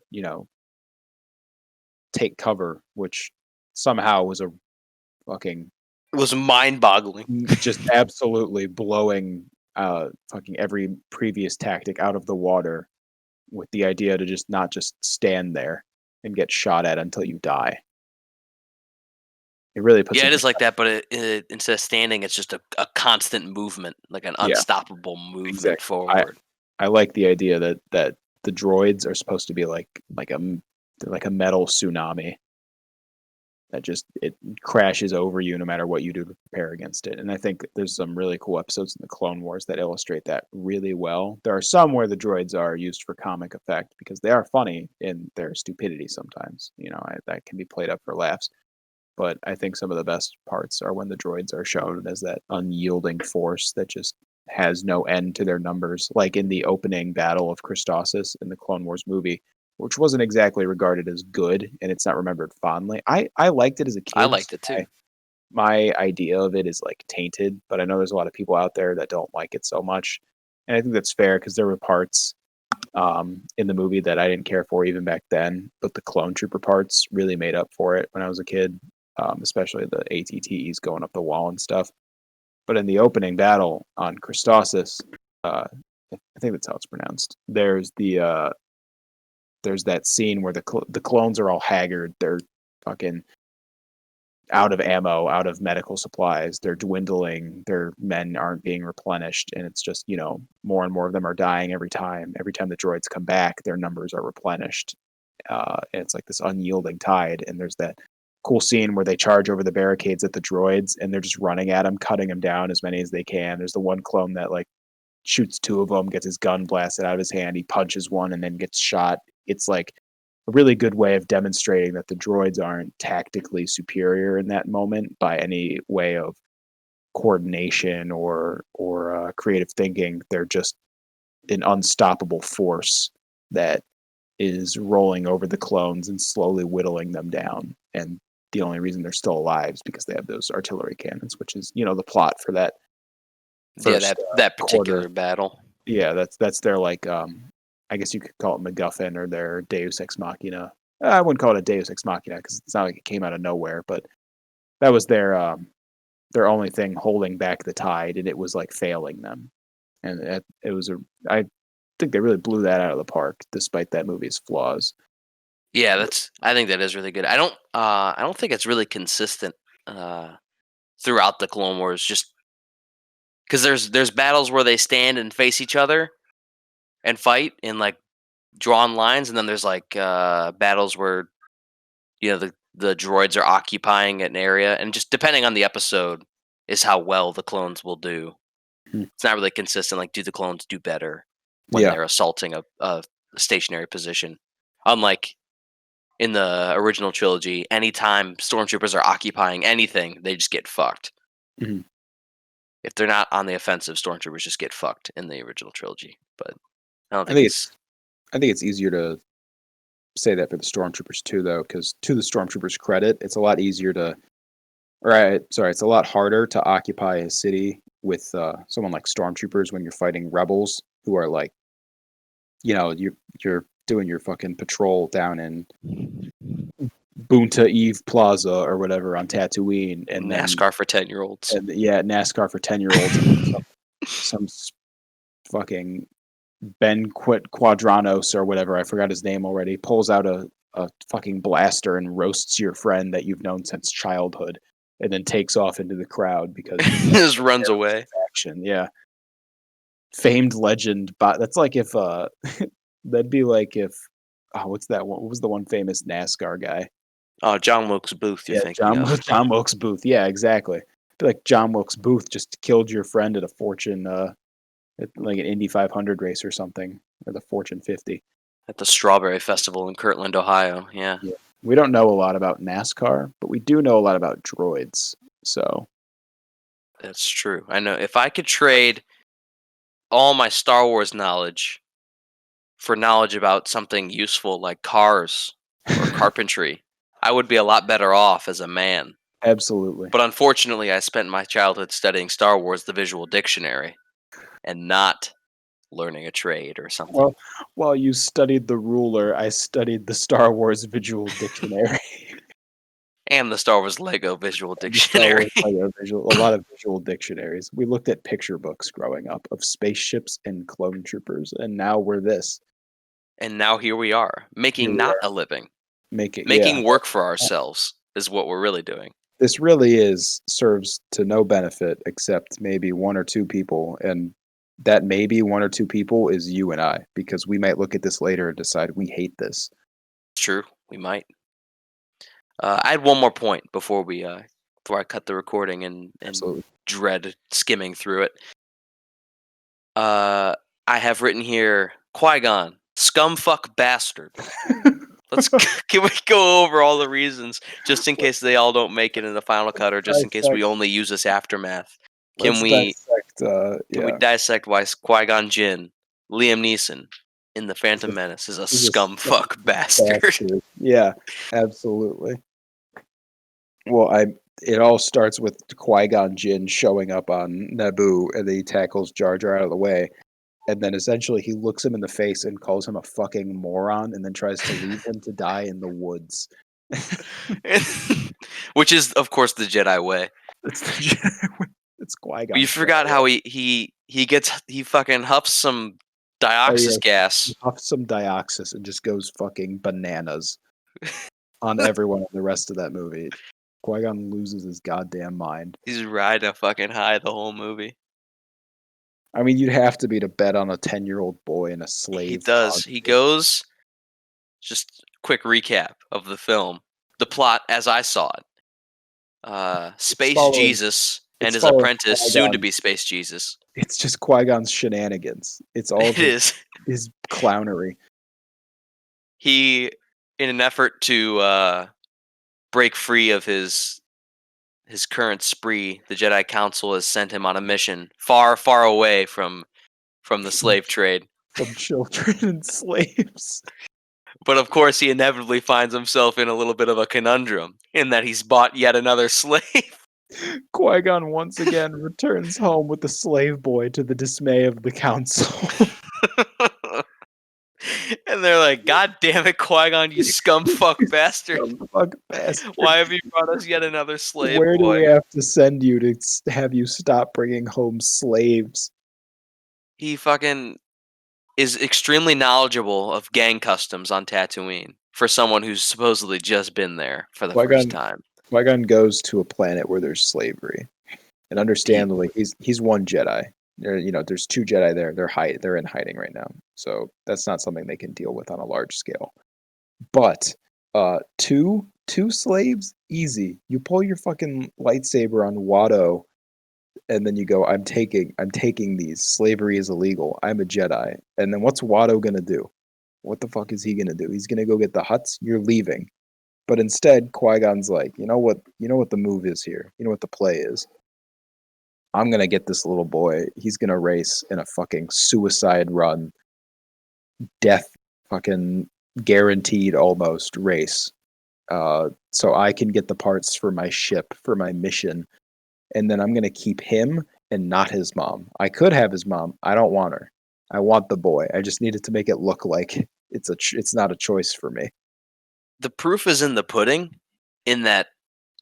take cover, which somehow was a fucking It was mind-boggling. just absolutely blowing fucking every previous tactic out of the water with the idea to just not just stand there and get shot at until you die. It really puts Yeah, in it is like that, but instead of standing, it's just a constant movement, like an Yeah, unstoppable movement exactly. forward. I like the idea that the droids are supposed to be like a metal tsunami that just it crashes over you no matter what you do to prepare against it. And I think there's some really cool episodes in the Clone Wars that illustrate that really well. There are some where the droids are used for comic effect because they are funny in their stupidity sometimes. That can be played up for laughs. But I think some of the best parts are when the droids are shown as that unyielding force that just has no end to their numbers, like in the opening battle of Christosis in the Clone Wars movie, which wasn't exactly regarded as good, and it's not remembered fondly. I liked it as a kid. I liked it too. My idea of it is like tainted, but I know there's a lot of people out there that don't like it so much, and I think that's fair because there were parts in the movie that I didn't care for even back then, but the clone trooper parts really made up for it when I was a kid, especially the ATTs going up the wall and stuff. But in the opening battle on Christosis, I think that's how it's pronounced. There's that scene where the clones are all haggard. They're fucking out of ammo, out of medical supplies. They're dwindling. Their men aren't being replenished, and it's just more and more of them are dying every time. Every time the droids come back, their numbers are replenished. And it's like this unyielding tide. And there's that cool scene where they charge over the barricades at the droids, and they're just running at them, cutting them down as many as they can. There's the one clone that like shoots 2 of them, gets his gun blasted out of his hand. He punches one and then gets shot. It's like a really good way of demonstrating that the droids aren't tactically superior in that moment by any way of coordination or creative thinking. They're just an unstoppable force that is rolling over the clones and slowly whittling them down. And the only reason they're still alive is because they have those artillery cannons, which is, the plot for that first that particular quarter. battle. Yeah, that's their like I guess you could call it MacGuffin or their Deus Ex Machina. I wouldn't call it a Deus Ex Machina because it's not like it came out of nowhere, but that was their only thing holding back the tide, and it was like failing them. And I think they really blew that out of the park, despite that movie's flaws. Yeah, I think that is really good. I don't think it's really consistent throughout the Clone Wars, just because there's battles where they stand and face each other and fight in like drawn lines, and then there's like battles where the droids are occupying an area, and just depending on the episode is how well the clones will do. It's not really consistent. Like, do the clones do better when they're assaulting a stationary position? Unlike in the original trilogy, anytime stormtroopers are occupying anything, they just get fucked. Mm-hmm. If they're not on the offensive, stormtroopers just get fucked in the original trilogy. But I think it's easier to say that for the stormtroopers too, though, because to the stormtroopers' credit, it's a lot easier to, it's a lot harder to occupy a city with someone like stormtroopers when you're fighting rebels who are like, you're doing your fucking patrol down in Bunta Eve Plaza or whatever on Tatooine, and NASCAR for 10-year-olds. Yeah, NASCAR for 10-year-olds. some fucking Ben Quadranos or whatever, I forgot his name already, pulls out a fucking blaster and roasts your friend that you've known since childhood, and then takes off into the crowd because just runs away. Action, yeah. Famed legend, but that's like if that'd be like if what's that one? What was the one famous NASCAR guy? Oh, John Wilkes Booth. You're thinking of John Wilkes Booth. Yeah, exactly. I feel like John Wilkes Booth just killed your friend at a Fortune, like an Indy 500 race or something, or the Fortune 50 at the Strawberry Festival in Kirtland, Ohio. Yeah. We don't know a lot about NASCAR, but we do know a lot about droids. So that's true. I know if I could trade all my Star Wars knowledge for knowledge about something useful like cars or carpentry, I would be a lot better off as a man. Absolutely. But unfortunately, I spent my childhood studying Star Wars, the visual dictionary, and not learning a trade or something. Well, while you studied the ruler, I studied the Star Wars visual dictionary. And the Star Wars Lego visual dictionary. A lot of visual dictionaries. We looked at picture books growing up of spaceships and clone troopers, and now we're this. And now here we are, making a living. Making work for ourselves is what we're really doing. This really serves to no benefit except maybe one or two people, and that maybe one or two people is you and I, because we might look at this later and decide we hate this. True, we might. I had one more point before I cut the recording and dread skimming through it. I have written here Qui-Gon, scumfuck bastard. Can we go over all the reasons just in case they all don't make it in the final cut, or just in case we only use this aftermath? Can we dissect why Qui-Gon Jinn, Liam Neeson in The Phantom Menace is a scumfuck bastard? Yeah, absolutely. Well, it all starts with Qui-Gon Jinn showing up on Naboo, and then he tackles Jar Jar out of the way. And then essentially he looks him in the face and calls him a fucking moron, and then tries to leave him to die in the woods. Which is, of course, the Jedi way. It's the Jedi way. It's Qui-Gon. You forgot how he fucking huffs some dioxis gas. He huffs some dioxis and just goes fucking bananas on everyone in the rest of that movie. Qui-Gon loses his goddamn mind. He's riding a fucking high the whole movie. I mean, you'd have to be to bet on a 10-year-old boy and a slave. He does. He goes. Just quick recap of the film. The plot, as I saw it. Space Jesus and his apprentice, soon to be Space Jesus. It's just Qui-Gon's shenanigans. It's all of It is. his clownery. He, in an effort to break free of his current spree, the Jedi Council has sent him on a mission far, far away from the slave trade. From children and slaves. But of course, he inevitably finds himself in a little bit of a conundrum in that he's bought yet another slave. Qui-Gon once again returns home with the slave boy to the dismay of the council. And they're like, God damn it, Qui-Gon, you scumfuck bastard. Scumfuck bastard. Why have you brought us yet another slave Where do boy? we have to send you to have you stop bringing home slaves? He fucking is extremely knowledgeable of gang customs on Tatooine for someone who's supposedly just been there for the first time. Qui-Gon goes to a planet where there's slavery, and understandably, he's one Jedi. There's two Jedi there. They're in hiding right now, so that's not something they can deal with on a large scale. But two slaves, easy. You pull your fucking lightsaber on Watto, and then you go, I'm taking these. Slavery is illegal. I'm a Jedi. And then what's Watto gonna do? What the fuck is he gonna do? He's gonna go get the Hutts? You're leaving. But instead, Qui-Gon's like, you know what the move is here? You know what the play is? I'm gonna get this little boy. He's gonna race in a fucking suicide run. Death fucking guaranteed almost race. So I can get the parts for my ship, for my mission. And then I'm going to keep him and not his mom. I could have his mom. I don't want her. I want the boy. I just needed to make it look like it's not a choice for me. The proof is in the pudding, in that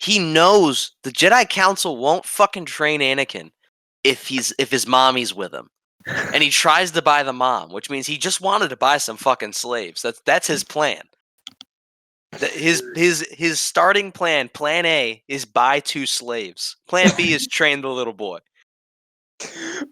he knows the Jedi Council won't fucking train Anakin if his mommy's with him. And he tries to buy the mom, which means he just wanted to buy some fucking slaves. That's his plan. His starting plan A, is buy 2 slaves. Plan B is train the little boy.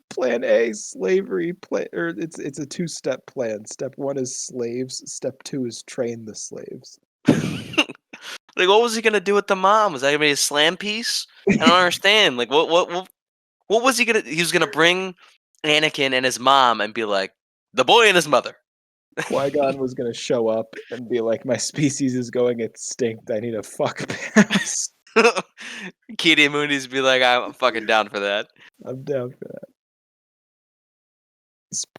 Plan A, slavery. It's a 2-step plan. Step 1 is slaves. Step 2 is train the slaves. Like, what was he gonna do with the mom? Was that gonna be a slam piece? I don't understand. Like, what was he gonna? He was gonna bring Anakin and his mom and be like, the boy and his mother. Qui-Gon was gonna show up and be like, my species is going extinct. I need a fuck pass. Kitty Mooney's be like, I'm fucking down for that. I'm down for that.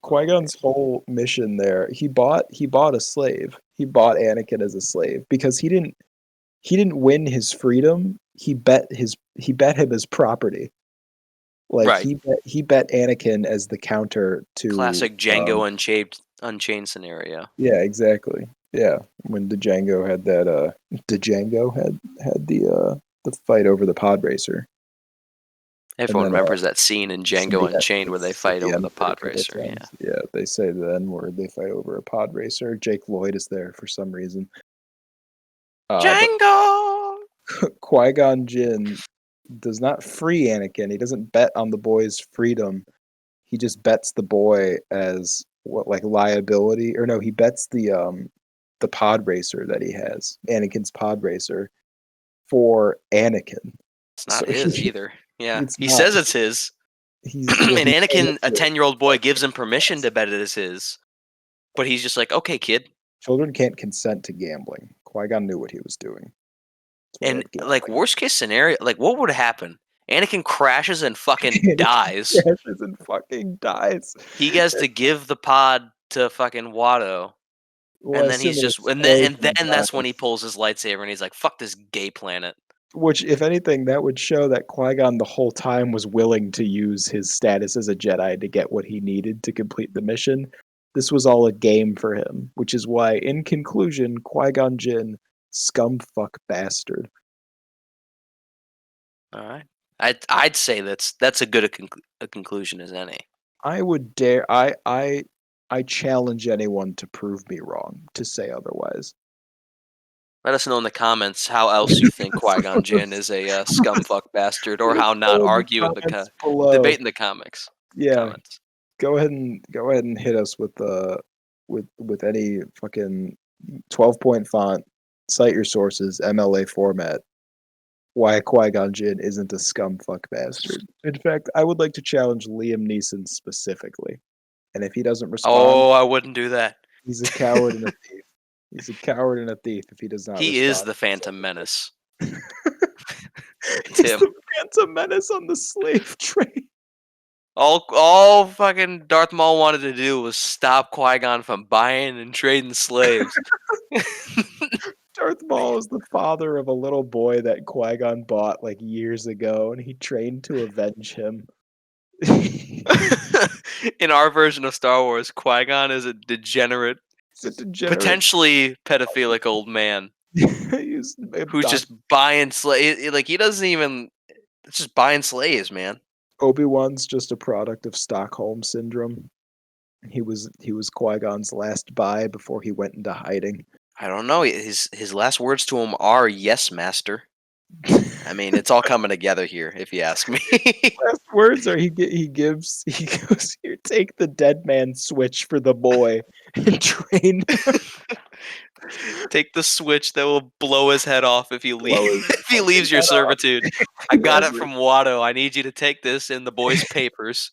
Qui-Gon's whole mission there, he bought a slave. He bought Anakin as a slave because he didn't win his freedom. He bet him as property. Like Right. he bet Anakin as the counter to Classic Django Unchained scenario. Yeah, exactly. Yeah, when Django had that Django had the fight over the pod racer. Everyone then, remembers that scene in Django the Unchained where they fight over the pod racer. Yeah. Yeah, they say the N-word. They fight over a pod racer. Jake Lloyd is there for some reason. Django! Qui-Gon Jinn does not free Anakin. He doesn't bet on the boy's freedom. He just bets the boy as liability, or no, he bets the pod racer that he has, Anakin's pod racer, for Anakin. It's not his either. Yeah, he not. says it's his. And Anakin, a 10-year-old boy, gives him permission to bet it is his. But he's just like, okay, kid. Children can't consent to gambling. Qui-Gon knew what he was doing. And like, worst case scenario, like, what would happen? Anakin crashes and fucking dies. Crashes and fucking dies. He gets to give the pod to fucking Watto. Well, and then he's just and then that's when he pulls his lightsaber and he's like, fuck this gay planet. Which, if anything, that would show that Qui-Gon the whole time was willing to use his status as a Jedi to get what he needed to complete the mission. This was all a game for him, which is why, in conclusion, Qui-Gon Jinn, scumfuck bastard. All right, I'd say that's a good a conclusion as any. I would dare. I challenge anyone to prove me wrong, to say otherwise. Let us know in the comments how else you think Qui-Gon Jinn is a scumfuck bastard, or how not. Argue in the debate in the comics. Yeah, comments. Go ahead and hit us with any fucking 12-point font. Cite your sources, MLA format. why Qui-Gon Jinn isn't a scumfuck bastard. In fact, I would like to challenge Liam Neeson specifically. And if he doesn't respond, Oh, I wouldn't do that. he's a coward and a thief. He's a coward and a thief if he does not He respond. is the Phantom Menace. He's Tim. the Phantom Menace on the slave train. All fucking Darth Maul wanted to do was stop Qui-Gon from buying and trading slaves. Darth Maul is the father of a little boy that Qui-Gon bought like years ago, and he trained to avenge him. In our version of Star Wars, Qui-Gon is a degenerate, potentially pedophilic old man He's who's just buying slaves. Like, he doesn't even. It's just buying slaves, man. Obi-Wan's just a product of Stockholm syndrome. He was Qui-Gon's last buy before he went into hiding. I don't know. His last words to him are "Yes, master." I mean, it's all coming together here, if you ask me. Last words are he goes, here, take the dead man switch for the boy and train him. Take the switch that will blow his head off if he Blow his if he leaves your head off. servitude. I got it Ever. from Watto. I need you to take this in the boy's papers.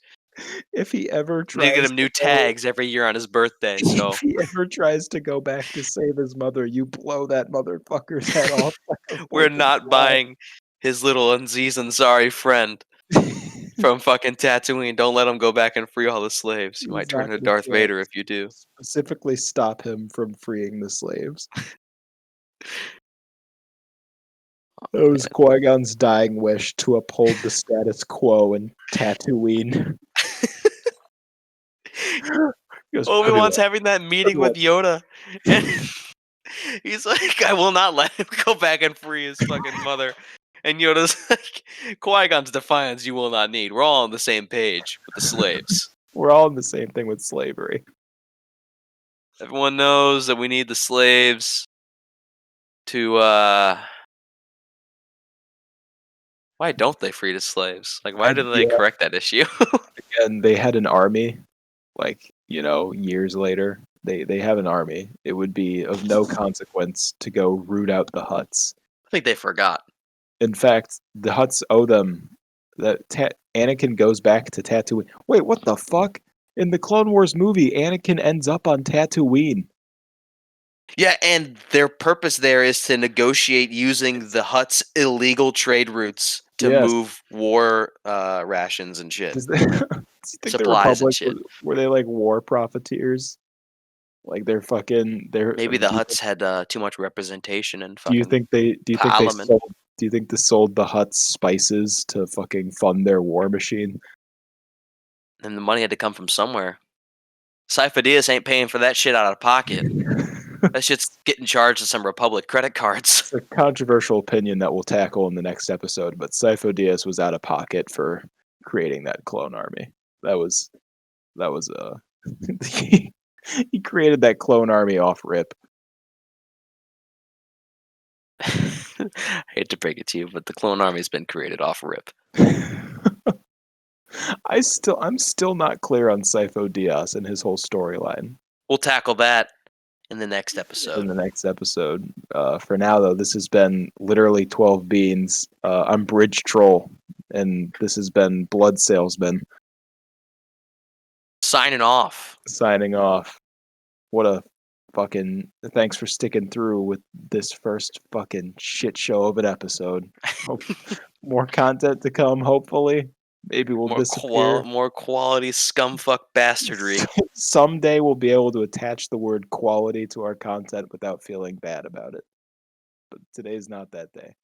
If he ever I need tries to get him new tags every year on his birthday. So if he ever tries to go back to save his mother, you blow that motherfucker's head off. Like we're not buying his little unseasoned sorry friend from fucking Tatooine. Don't let him go back and free all the slaves. You might turn into Darth Vader if you do. Specifically stop him from freeing the slaves. It was Qui-Gon's dying wish to uphold the status quo in Tatooine. Obi-Wan's having that meeting with Yoda, and he's like, I will not let him go back and free his fucking mother. And Yoda's like, Qui-Gon's defiance you will not need. We're all on the same page with the slaves. We're all in the same thing with slavery. Everyone knows that we need the slaves to, why don't they free the slaves? Like, why didn't they correct that issue? Again, they had an army, like, years later. They have an army. It would be of no consequence to go root out the Hutts. I think they forgot. In fact, the Hutts owe them that Anakin goes back to Tatooine. Wait, what the fuck? In the Clone Wars movie, Anakin ends up on Tatooine. Yeah, and their purpose there is to negotiate using the Hutt's illegal trade routes to move war rations and shit. Do you think supplies and shit. Were they like war profiteers? Like they're maybe the Hutts had too much representation and fucking. Do you think they sold the Hutts spices to fucking fund their war machine? And the money had to come from somewhere. Sifo Dyas ain't paying for that shit out of pocket. That shit's getting charged to some Republic credit cards. It's a controversial opinion that we'll tackle in the next episode, but Sifo Dyas was out of pocket for creating that clone army. That was he created that clone army off rip. I hate to break it to you, but the clone army's been created off rip. I'm still not clear on Sifo Dyas and his whole storyline. We'll tackle that in the next episode. For now, though, this has been literally 12 Beans. I'm Bridge Troll, and this has been Blood Salesman. Signing off. What a fucking thanks for sticking through with this first fucking shit show of an episode. More content to come, hopefully. Maybe we'll disappear. More quality scumfuck bastardry. Someday we'll be able to attach the word quality to our content without feeling bad about it. But today's not that day.